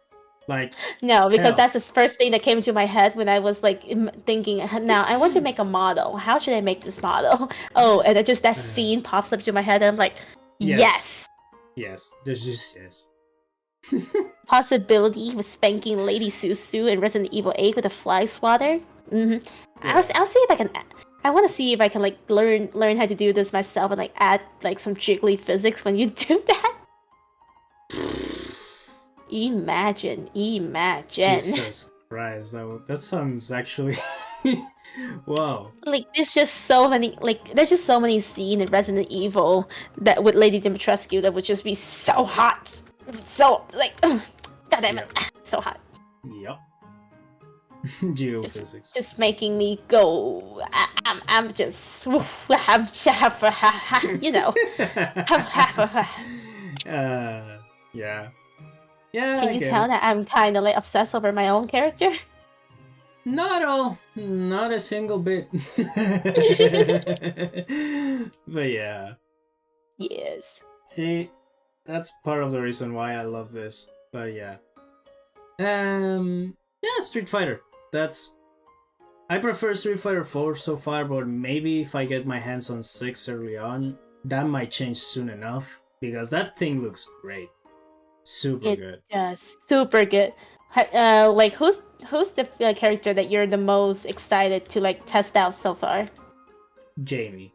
Like,
no, because that's the first thing that came to my head when I was like thinking. Now I want to make a model. How should I make this model? Oh, and just that scene pops up to my head, and I'm like, yes.
There's just yes.
Possibility with spanking Lady Susu in Resident Evil 8 with a fly swatter. Mm-hmm. Yeah. I'll see if I can. I want to see if I can like learn how to do this myself and like add like some jiggly physics when you do that. Imagine.
Jesus Christ, that sounds actually. Wow.
Like there's just so many scenes in Resident Evil that with Lady Dimitrescu that would just be so hot, so like, god damn it, so hot.
Yep. Geophysics.
Just making me go. I'm just, you know.
Yeah.
Can you tell that I'm kind of like obsessed over my own character?
Not at all. Not a single bit. But yeah.
Yes.
See, that's part of the reason why I love this. But yeah. Street Fighter. I prefer Street Fighter 4 so far, but maybe if I get my hands on 6 early on, that might change soon enough. Because that thing looks great. Super good.
Yes, super good. Like who's the character that you're the most excited to like test out so far?
Jamie.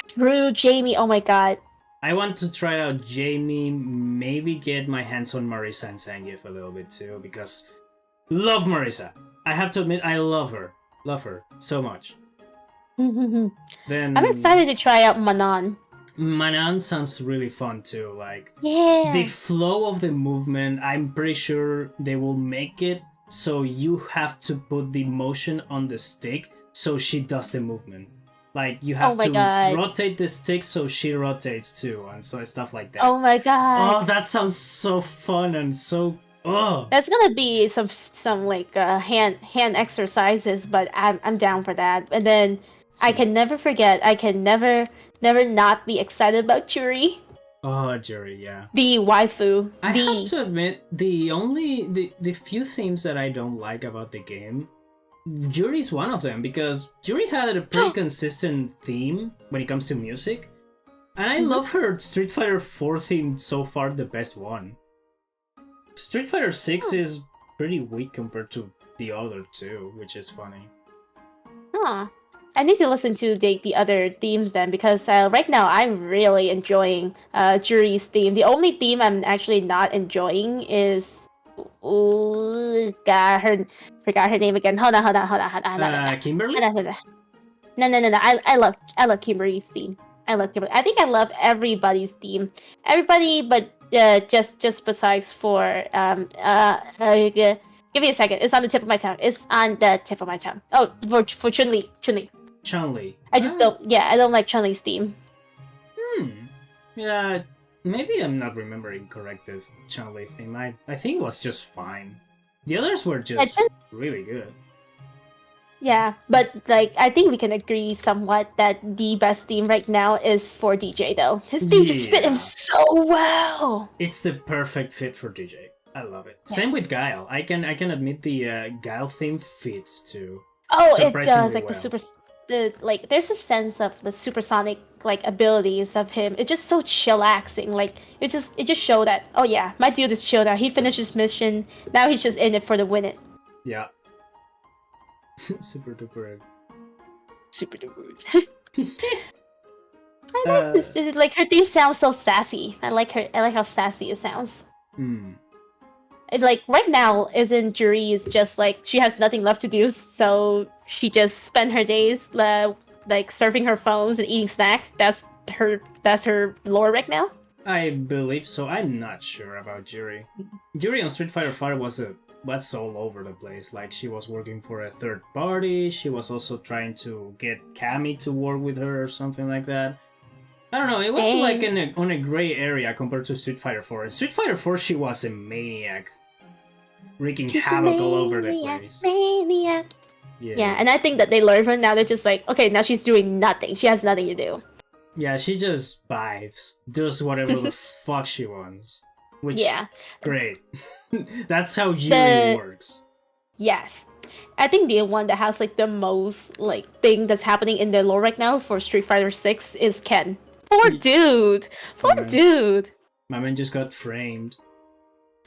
True, Jamie. Oh my god.
I want to try out Jamie. Maybe get my hands on Marisa and Zangief a little bit too, because love Marisa. I have to admit, I love her. Love her so much. Then
I'm excited to try out Manon.
Manon sounds really fun too. Like,
the
flow of the movement, I'm pretty sure they will make it so you have to put the motion on the stick so she does the movement. Like, you have to rotate the stick so she rotates too, and so stuff like that.
Oh my god.
Oh, that sounds so fun and so... Oh.
That's gonna be some like hand exercises, but I'm down for that. And then I can never forget. I can never not be excited about Juri.
Oh, Juri, yeah.
The waifu.
I have to admit, the few themes that I don't like about the game, Juri's one of them, because Juri had a pretty consistent theme when it comes to music, and I love her Street Fighter 4 theme so far, the best one. Street Fighter 6 is pretty weak compared to the other two, which is funny.
Huh. I need to listen to the other themes then, because right now I'm really enjoying Juri's theme. The only theme I'm actually not enjoying is forgot her name again. Hold on.
Kimberly?
No. I love Kimberly's theme. I love Kimberly. I think I love everybody's theme. Everybody, but just besides for give me a second. It's on the tip of my tongue. Oh, for Chun-Li.
Chun-Li.
I just don't. Yeah, I don't like Chun-Li's theme.
Yeah, maybe I'm not remembering correct this Chun-Li theme. I think it was just fine. The others were just really good.
Yeah, but like I think we can agree somewhat that the best theme right now is for DJ though. His theme just fit him so well.
It's the perfect fit for DJ. I love it. Yes. Same with Guile. I can admit the Guile theme fits too.
Oh, it does. Like well. There's a sense of the supersonic like abilities of him. It's just so chillaxing. Like it just showed that my dude is chilled out. He finished his mission. Now he's just in it for the win it.
Yeah. Super duper.
I like this. Like her theme sounds so sassy. I like how sassy it sounds. It's like right now, isn't Juri is just like she has nothing left to do, so she just spent her days like surfing her phones and eating snacks. That's her lore right now.
I believe so. I'm not sure about Juri. Juri on Street Fighter 5 was all over the place. Like, she was working for a third party. She was also trying to get Cammy to work with her or something like that. I don't know. It was like on a gray area compared to Street Fighter 4. In Street Fighter 4, she was a maniac, wreaking havoc all over the place.
Maniac. Yeah, and I think that they learned from now. They're just like, okay, now she's doing nothing. She has nothing to do.
Yeah, she just vibes, does whatever the fuck she wants. Which, great. That's how Yuri works.
Yes. I think the one that has like the most like thing that's happening in the lore right now for Street Fighter 6 is Ken. Poor dude. Poor dude.
My man just got framed.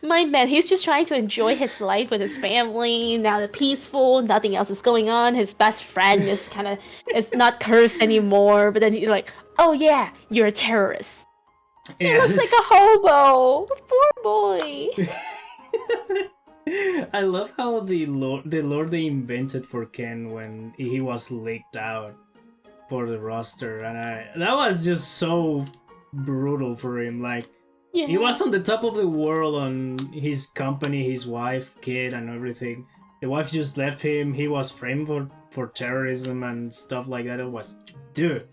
My man, he's just trying to enjoy his life with his family. Now they're peaceful, nothing else is going on. His best friend is it's not cursed anymore. But then he's like, oh yeah, you're a terrorist. He looks like a hobo. Poor boy.
I love how the lore they invented for Ken when he was leaked out for the roster, and that was just so brutal for him. Like, he was on the top of the world on his company, his wife, kid, and everything. The wife just left him. He was framed for terrorism and stuff like that. It was, dude,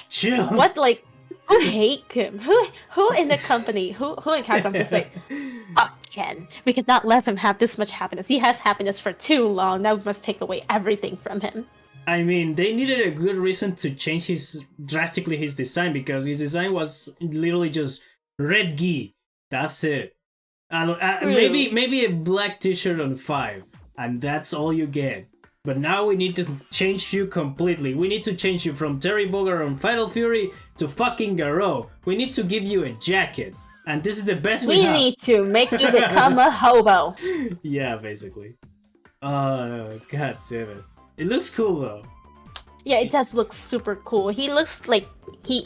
chill.
What, like, who hate him? Who in the company? Who in Capcom just like, fuck Ken. We cannot let him have this much happiness. He has happiness for too long. Now we must take away everything from him.
I mean, they needed a good reason to change drastically his design, because his design was literally just red gi. That's it. Maybe a black t-shirt on 5, and that's all you get. But now we need to change you completely. We need to change you from Terry Bogard on Fatal Fury to fucking Garou. We need to give you a jacket. And this is the best we have.
We need to make you become a hobo.
Yeah, basically. God damn it. It looks cool though.
Yeah, it does look super cool. He looks like he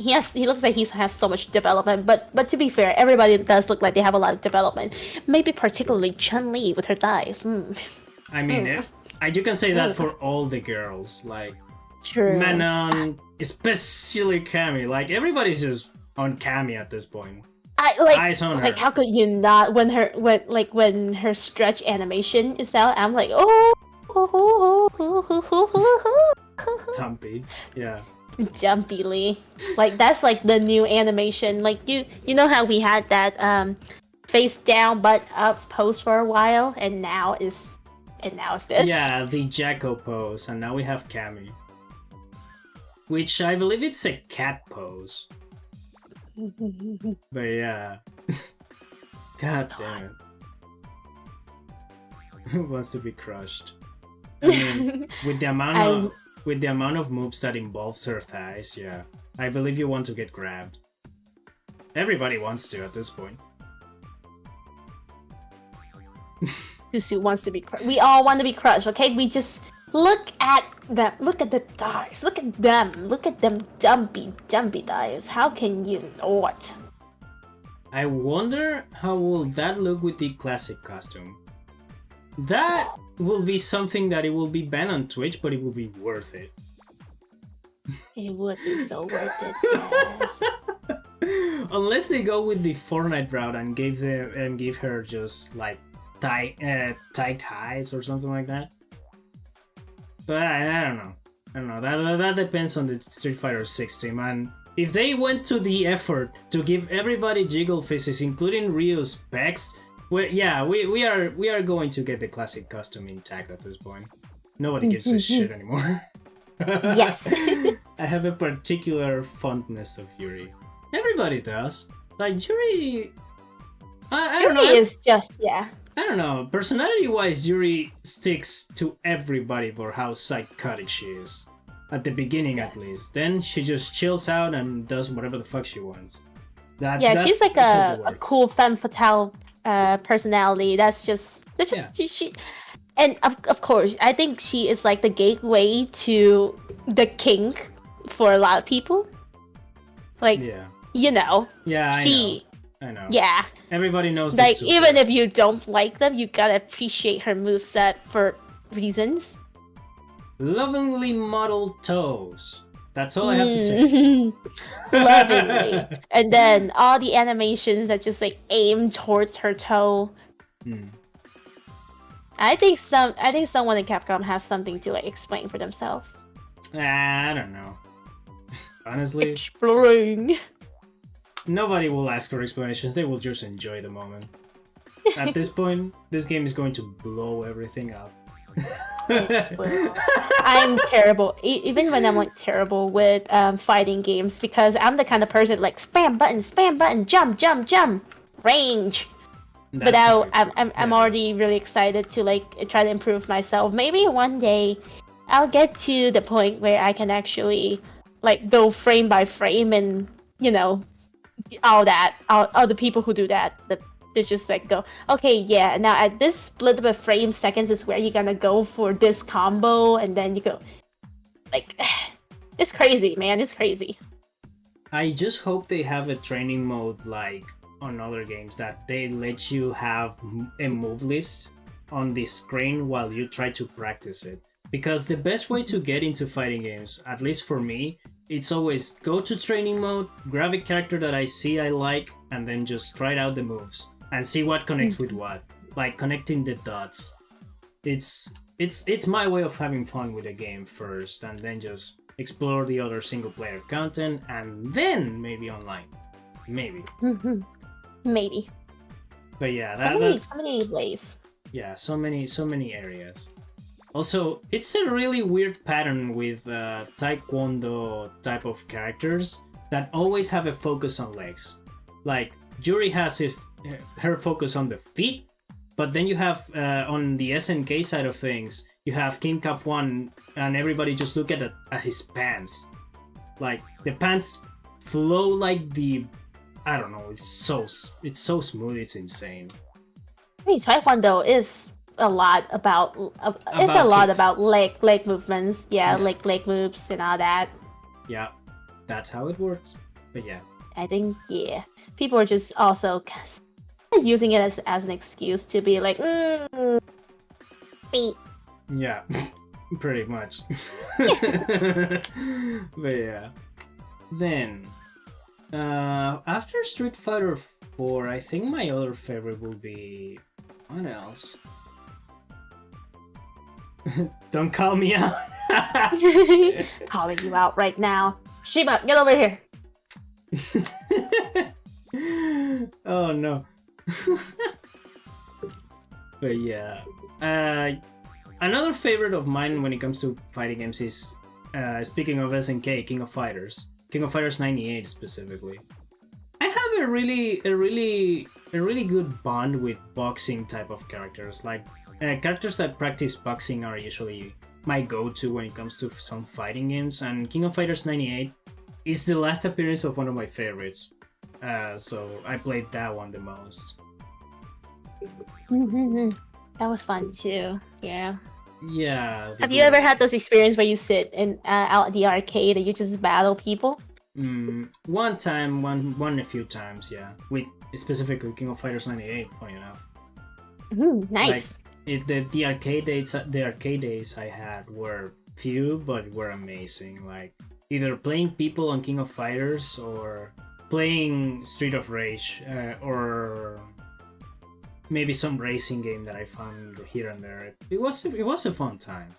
looks like he has so much development. But to be fair, everybody does look like they have a lot of development. Maybe particularly Chun-Li with her thighs.
I mean, you can say that for all the girls, like
True.
Manon, especially Cammy. Like, everybody's just on Cammy at this point. Eyes on her.
Like, how could you not when her stretch animation is out? I'm like, oh.
Dumpy, yeah.
Dumpily, like that's like the new animation. Like you know how we had that face down butt up pose for a while, and now it's this.
Yeah, the Jacko pose, and now we have Cammy, which I believe it's a cat pose. But yeah, god damn it, who wants to be crushed? I mean, with the amount of moves that involves her thighs, yeah, I believe you want to get grabbed. Everybody wants to at this point.
Susu wants to be crushed. We all want to be crushed, okay? We just look at them. Look at the thighs. Look at them. Look at them dumpy thighs. How can you not?
I wonder how will that look with the classic costume. That will be something that it will be banned on Twitch, but it will be worth it.
It would be so worth it. Yes.
Unless they go with the Fortnite route and give her just like tight highs or something like that. But I don't know. That depends on the Street Fighter 6 team. And if they went to the effort to give everybody jiggle faces, including Ryu's pecs, well, yeah, we are going to get the classic costume intact at this point. Nobody gives a shit anymore.
Yes.
I have a particular fondness of Yuri. Everybody does. Like, Yuri... I don't know.
Yuri is just, yeah.
I don't know. Personality-wise, Yuri sticks to everybody for how psychotic she is. At the beginning, at least. Then she just chills out and does whatever the fuck she wants.
She's like a cool femme fatale personality. She and of course I think she is like the gateway to the kink for a lot of people, like you know,
I know.
Yeah,
everybody knows,
like even if you don't like them, you gotta appreciate her moveset for reasons.
Lovingly modeled toes. That's all I have to say.
Lovingly. And then all the animations that just like aim towards her toe. I think someone in Capcom has something to like explain for themselves.
I don't know. Honestly.
Exploring.
nobody will ask for explanations. They will just enjoy the moment. At this point, this game is going to blow everything up.
I'm terrible, even when I'm like terrible with fighting games, because I'm the kind of person like spam button, jump, range. But now I'm already really excited to like try to improve myself. Maybe one day I'll get to the point where I can actually like go frame by frame and all that. All the people who do that they just like go, okay, yeah, now at this split of frame seconds is where you're gonna go for this combo, and then you go like it's crazy, man, it's crazy.
I just hope they have a training mode like on other games, that they let you have a move list on the screen while you try to practice it. Because the best way to get into fighting games, at least for me, it's always go to training mode, grab a character that I see I like, and then just try out the moves and see what connects with what. Like connecting the dots. It's my way of having fun with a game first, and then just explore the other single player content, and then maybe online. Maybe.
Maybe.
But yeah,
so many ways.
Yeah, so many areas. Also, it's a really weird pattern with Taekwondo type of characters that always have a focus on legs. Like, Yuri has her focus on the feet, but then you have, on the SNK side of things, you have Kim Kaf-1, and everybody just look at his pants. Like, the pants flow like the... I don't know, it's so smooth, it's insane.
I mean, Taekwondo is a lot about leg movements, leg moves and all that.
Yeah, that's how it works. But yeah,
I think people are just also using it as an excuse to be like, feet.
Yeah, pretty much. But yeah, then after Street Fighter 4, I think my other favorite will be... What else? Don't call me out.
Calling you out right now. Shima, get over here.
Oh no. But yeah. Another favorite of mine when it comes to fighting games is, speaking of SNK, King of Fighters. King of Fighters 98 specifically. I have a really good bond with boxing type of characters. Like, characters that practice boxing are usually my go-to when it comes to some fighting games, and King of Fighters 98 is the last appearance of one of my favorites. So I played that one the most.
That was fun too. Yeah.
Yeah.
Have you ever had those experiences where you sit out at the arcade and you just battle people?
One time, a few times, yeah. With specifically King of Fighters 98, funny enough.
Nice.
Like, the arcade days I had were few, but were amazing. Like, either playing people on King of Fighters or playing Street of Rage, or maybe some racing game that I found here and there. It was a fun time.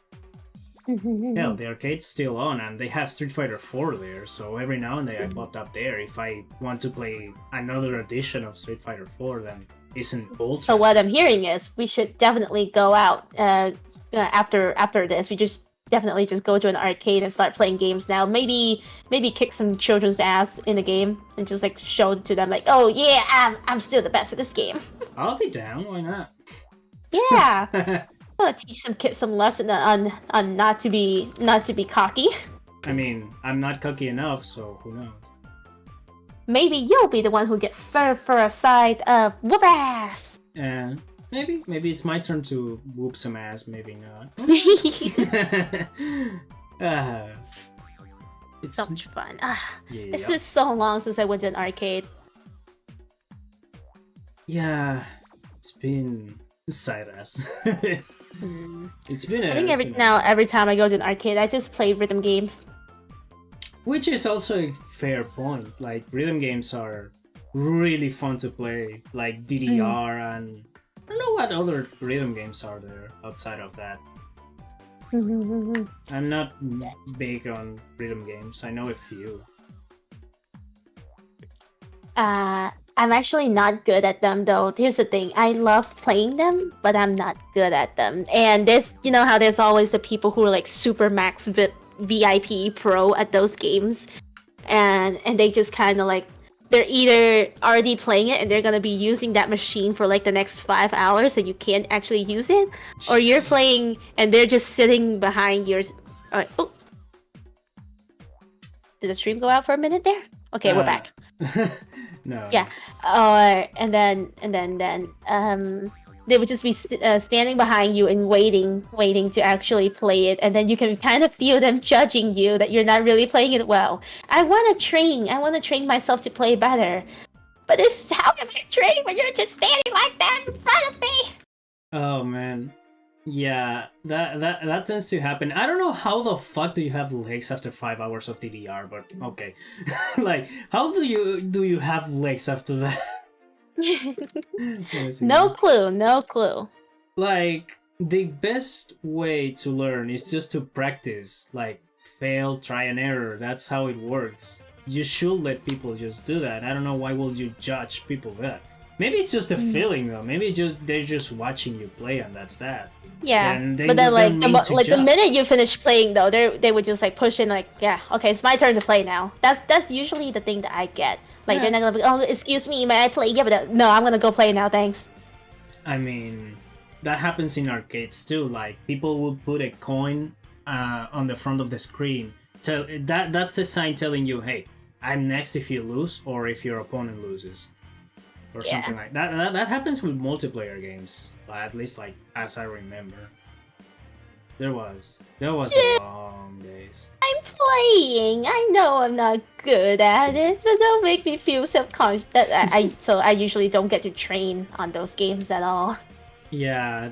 Hell, the arcade's still on, and they have Street Fighter 4 there, so every now and then I popped up there if I want to play another edition of Street Fighter 4 that isn't Ultra.
So what I'm hearing is we should definitely go out after this. We just definitely just go to an arcade and start playing games now. Maybe kick some children's ass in the game and just like show it to them like, oh yeah, I'm still the best at this game.
I'll be down. Why not?
Yeah. I'm gonna teach some kids some lesson on not to be cocky.
I mean, I'm not cocky enough, so who knows?
Maybe you'll be the one who gets served for a side of whoop ass.
And maybe it's my turn to whoop some ass. Maybe not. It's
so much fun. It's just so long since I went to an arcade.
Yeah, it's been side ass. It's been.
I think every time I go to an arcade, I just play rhythm games.
Which is also a fair point. Like, rhythm games are really fun to play, like DDR, and I don't know what other rhythm games are there outside of that. I'm not big on rhythm games. I know a few.
I'm actually not good at them though. Here's the thing. I love playing them, but I'm not good at them. And there's, you know how there's always the people who are like super max VIP pro at those games. And they just kind of like, they're either already playing it and they're going to be using that machine for like the next 5 hours so you can't actually use it. Or you're playing and they're just sitting behind yours. Alright. Oh. Did the stream go out for a minute there? Okay, we're back.
No.
Yeah. And then they would just be standing behind you and waiting to actually play it, and then you can kind of feel them judging you that you're not really playing it well. I want to train myself to play better, but this how can I train when you're just standing like that in front of me?
Oh man. Yeah, that tends to happen. I don't know how the fuck do you have legs after 5 hours of DDR, but okay. Like, how do you have legs after that?
No clue.
Like, the best way to learn is just to practice. Like, fail, try and error. That's how it works. You should let people just do that. I don't know why would you judge people that. Maybe it's just a feeling though. Maybe they're just watching you play and that's that.
Yeah, but then like the minute you finish playing though, they would just like push in like, yeah, okay, it's my turn to play now. That's usually the thing that I get. Like they're not gonna be, oh, excuse me, may I play? Yeah, but no, I'm gonna go play now, thanks.
I mean, that happens in arcades too. Like people will put a coin on the front of the screen. So that's a sign telling you, hey, I'm next if you lose or if your opponent loses. Or something like that. That happens with multiplayer games, at least like as I remember. There was long days.
I'm playing. I know I'm not good at it, but don't make me feel self-conscious. So I usually don't get to train on those games at all.
Yeah,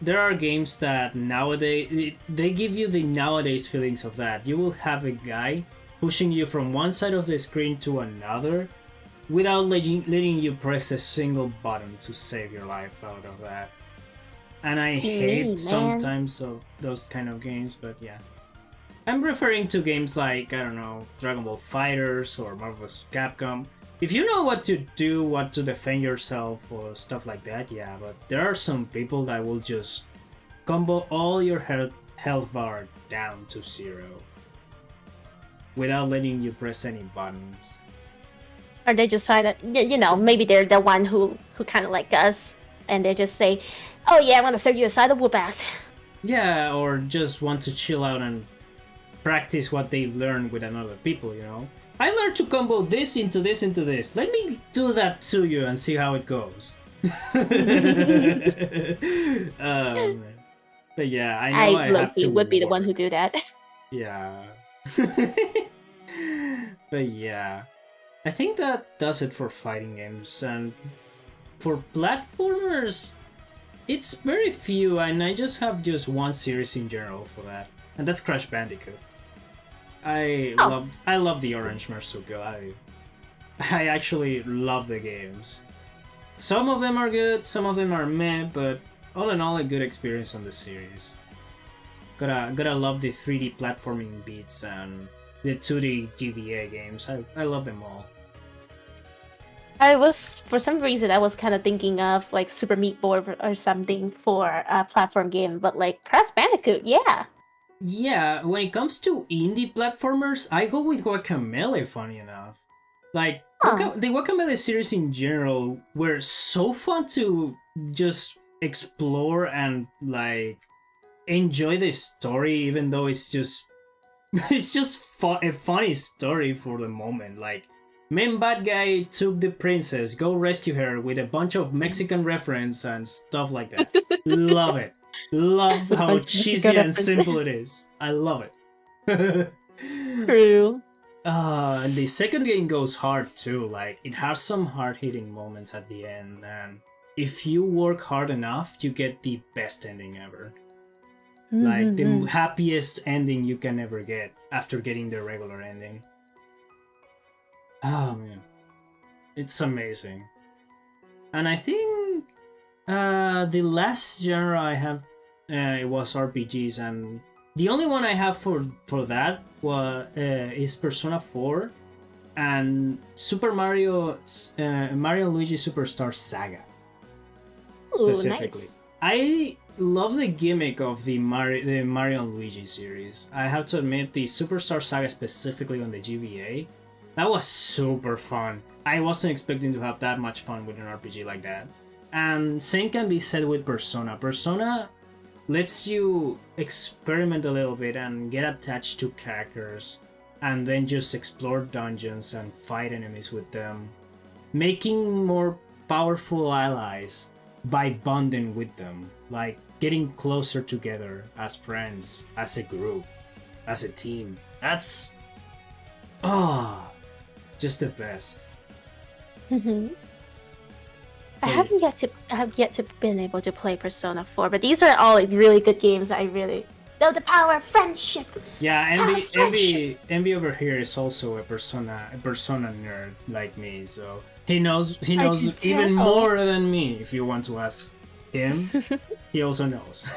there are games that nowadays they give you the nowadays feelings of that. You will have a guy pushing you from one side of the screen to another, without letting you press a single button to save your life out of that. And I hate sometimes of those kind of games, but yeah. I'm referring to games like, I don't know, Dragon Ball FighterZ or Marvel vs. Capcom. If you know what to do, what to defend yourself or stuff like that, yeah, but there are some people that will just combo all your health bar down to 0 without letting you press any buttons.
Or they just try to, you know, maybe they're the one who kind of like us, and they just say, oh yeah, I'm gonna serve you a side of whoop ass.
Yeah, or just want to chill out and practice what they learn with another people, you know? I learned to combo this into this into this. Let me do that to you and see how it goes. But yeah, I know I have to
would be the one who do that.
Yeah. But yeah. I think that does it for fighting games, and for platformers, it's very few, and I just have just one series in general for that, and that's Crash Bandicoot. I love the Orange Marsupial. I actually love the games. Some of them are good, some of them are meh, but all in all, a good experience on the series. Gotta love the 3D platforming beats and the 2D GBA games. I love them all.
For some reason, I was kind of thinking of like Super Meat Boy or something for a platform game, but like Crash Bandicoot, yeah.
Yeah, when it comes to indie platformers, I go with Guacamelee, funny enough. Like, the Guacamelee series in general were so fun to just explore and like enjoy the story, even though it's just a funny story for the moment. Like, main bad guy took the princess, go rescue her with a bunch of Mexican reference and stuff like that. Love it. Love how cheesy and simple it is. I love it.
True.
And the second game goes hard too. Like, it has some hard-hitting moments at the end, and if you work hard enough, you get the best ending ever. Like, the happiest ending you can ever get after getting the regular ending. Oh man, it's amazing. And I think the last genre I have it was RPGs, and the only one I have for that is Persona 4. and Super Mario Mario and Luigi Superstar Saga specifically.
Nice.
I love the gimmick of the Mario and Luigi series. I have to admit, the Superstar Saga specifically on the GBA, that was super fun. I wasn't expecting to have that much fun with an RPG like that. And same can be said with Persona. Persona lets you experiment a little bit and get attached to characters, and then just explore dungeons and fight enemies with them, making more powerful allies by bonding with them, like getting closer together as friends, as a group, as a team. That's just the best.
I have yet to been able to play Persona 4, but these are all really good games that I really know the power of friendship.
Yeah, Envy over here is also a Persona nerd like me, so he knows even more than me. If you want to ask him, he also knows.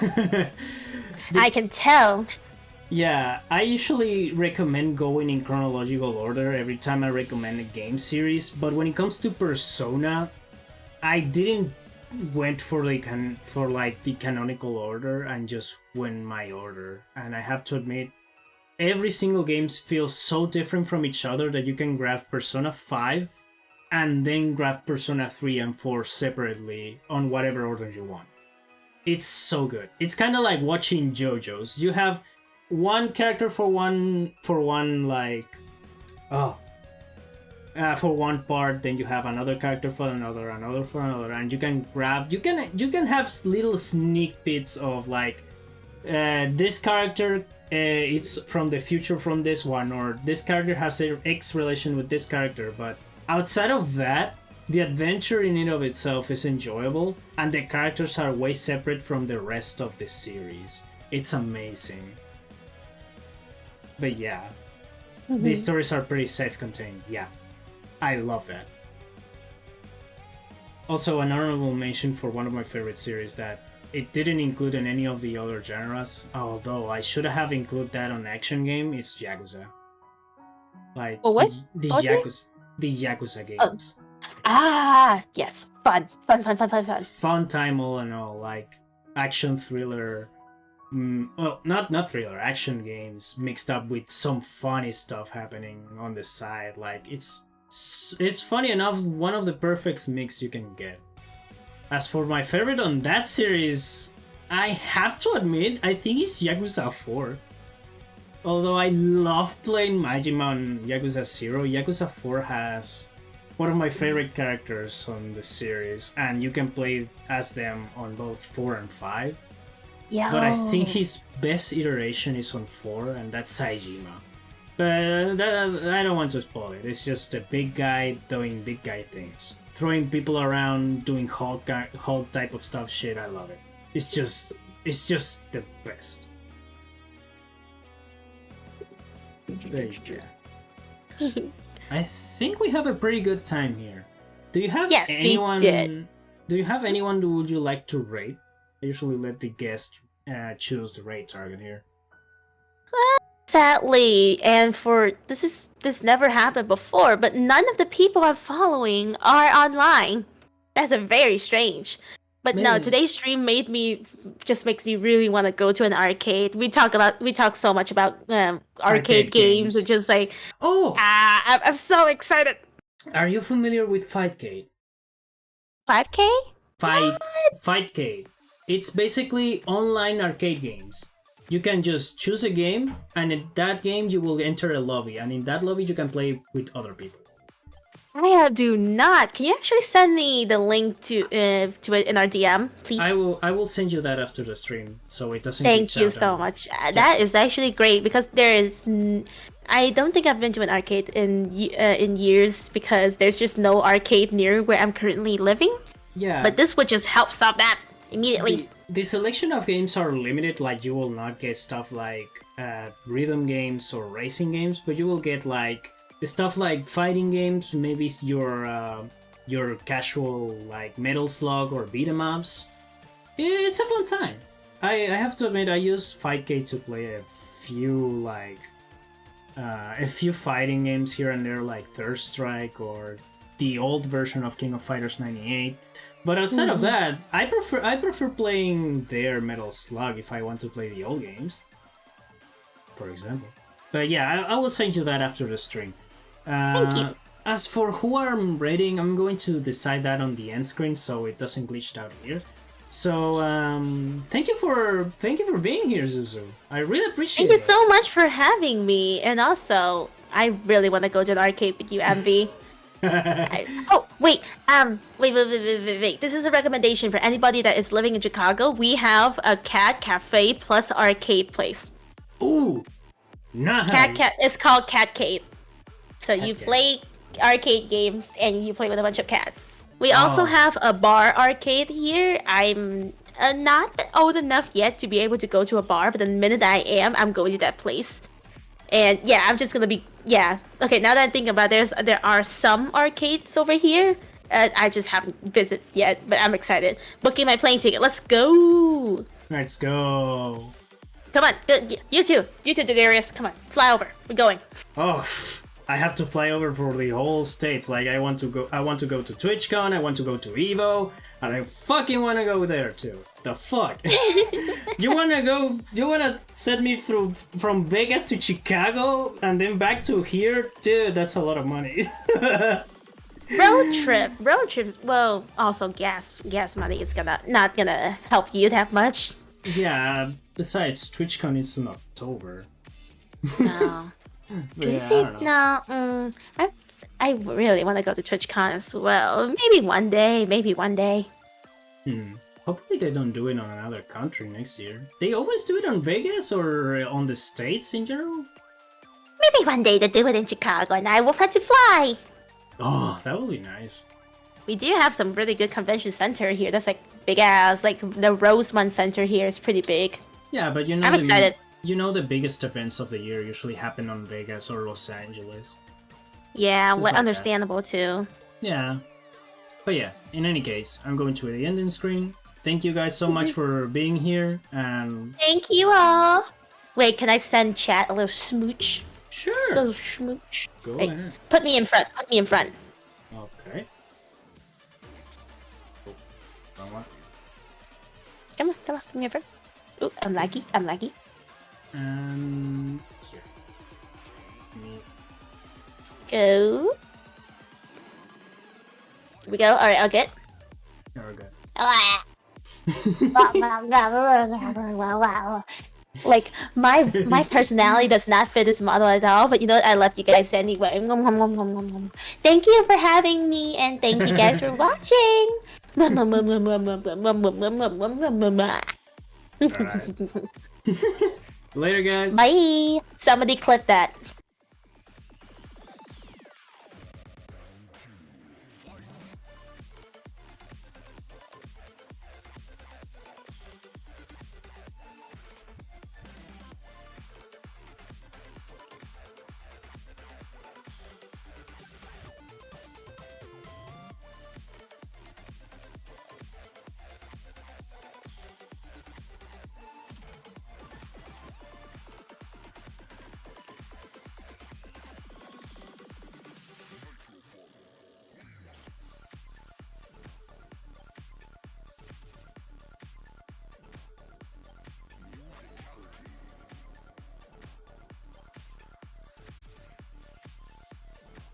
I can tell.
Yeah, I usually recommend going in chronological order every time I recommend a game series, but when it comes to Persona, I didn't went for the canonical order and just went my order. And I have to admit, every single game feels so different from each other that you can grab Persona 5 and then grab Persona 3 and 4 separately on whatever order you want. It's so good. It's kind of like watching JoJo's. You have one character for one part, then you have another character for another, and you can have little sneak peeks of like this character it's from the future from this one, or this character has an X relation with this character. But outside of that, the adventure in and of itself is enjoyable, and the characters are way separate from the rest of the series. It's amazing. But yeah, these stories are pretty self-contained. Yeah, I love that. Also, an honorable mention for one of my favorite series that it didn't include in any of the other genres, although I should have included that on action game. It's Yakuza. Like
what?
the Yakuza games.
Yes, fun.
Fun time all in all, like action thriller. Well, not thriller, action games mixed up with some funny stuff happening on the side. Like it's funny enough, one of the perfect mix you can get. As for my favorite on that series, I have to admit, I think it's Yakuza 4. Although I love playing Majima on Yakuza 0, Yakuza 4 has one of my favorite characters on the series, and you can play as them on both 4 and 5.
Yeah.
But I think his best iteration is on 4, and that's Saejima. But I don't want to spoil it. It's just a big guy doing big guy things. Throwing people around, doing Hulk type of stuff. Shit, I love it. It's just the best. I think we have a pretty good time here. Do you have anyone?
We did.
Do you have anyone who would you like to rate? I usually let the guest choose the rate target here.
Sadly, and for this never happened before, but none of the people I'm following are online. That's a very strange. But no, today's stream makes me really want to go to an arcade. We talk so much about arcade games, and just like I'm so excited.
Are you familiar with Fightcade?
5K?
Fightcade. It's basically online arcade games. You can just choose a game, and in that game you will enter a lobby, and in that lobby you can play with other people.
I do not. Can you actually send me the link to it in our DM, please?
I will send you that after the stream, so it doesn't.
Thank you so much. That is actually great, because there is. I don't think I've been to an arcade in years, because there's just no arcade near where I'm currently living.
Yeah.
But this would just help stop that immediately.
The selection of games are limited. Like, you will not get stuff like rhythm games or racing games, but you will get like stuff like fighting games. Maybe your casual like Metal Slug or beat 'em ups. It's a fun time. I have to admit, I use Fightcade to play a few like a few fighting games here and there, like Third Strike or the old version of King of Fighters 98. But outside of that, I prefer playing their Metal Slug if I want to play the old games, for example. But yeah, I will send you that after the stream.
Thank you.
As for who I'm rating, I'm going to decide that on the end screen so it doesn't glitch out here. So thank you for being here, Susu. I really appreciate it.
Thank you so much for having me, and also I really want to go to the arcade with you, MV. Wait. This is a recommendation for anybody that is living in Chicago. We have a cat cafe plus arcade place.
Ooh, nice.
Cat. It's called Catcade. So you play arcade games and you play with a bunch of cats. We also have a bar arcade here. I'm not old enough yet to be able to go to a bar, but the minute I am, I'm going to that place. And yeah, I'm just gonna be Okay, now that I think about it, there are some arcades over here. I just haven't visited yet, but I'm excited. Booking my plane ticket. Let's go.
Let's go.
Come on, you too, Darius. Come on, fly over. We're going.
Oh, I have to fly over for the whole states. Like I want to go to TwitchCon. I want to go to Evo, and I fucking want to go there too. The fuck? You wanna send me from Vegas to Chicago and then back to here? Dude, that's a lot of money.
Road trips. Well, also gas money is not gonna help you that much.
Yeah. Besides, TwitchCon is in October.
No. I really want to go to TwitchCon as well. Maybe one day.
Hopefully they don't do it on another country next year. They always do it on Vegas or on the States in general?
Maybe one day they do it in Chicago and I will have to fly.
Oh, that would be nice.
We do have some really good convention center here. That's like big ass. Like the Rosemont Center here is pretty big.
Yeah, but
I'm excited.
You know the biggest events of the year usually happen on Vegas or Los Angeles.
Yeah,
Like
understandable too.
Yeah. But yeah, in any case, I'm going to the ending screen. Thank you guys so much for being here, and...
Thank you all! Wait, can I send chat a little smooch?
Sure!
So smooch.
Go ahead.
Put me in front,
Okay. Oh, wrong one.
Come on, put me in front. Ooh, I'm laggy.
Here.
Go. Here we go. Alright, I'll get.
There we go.
Like my personality does not fit this model at all, but you know what? I love you guys anyway. Thank you for having me, and thank you guys for watching.
Alright. Later, guys.
Bye. Somebody clip that.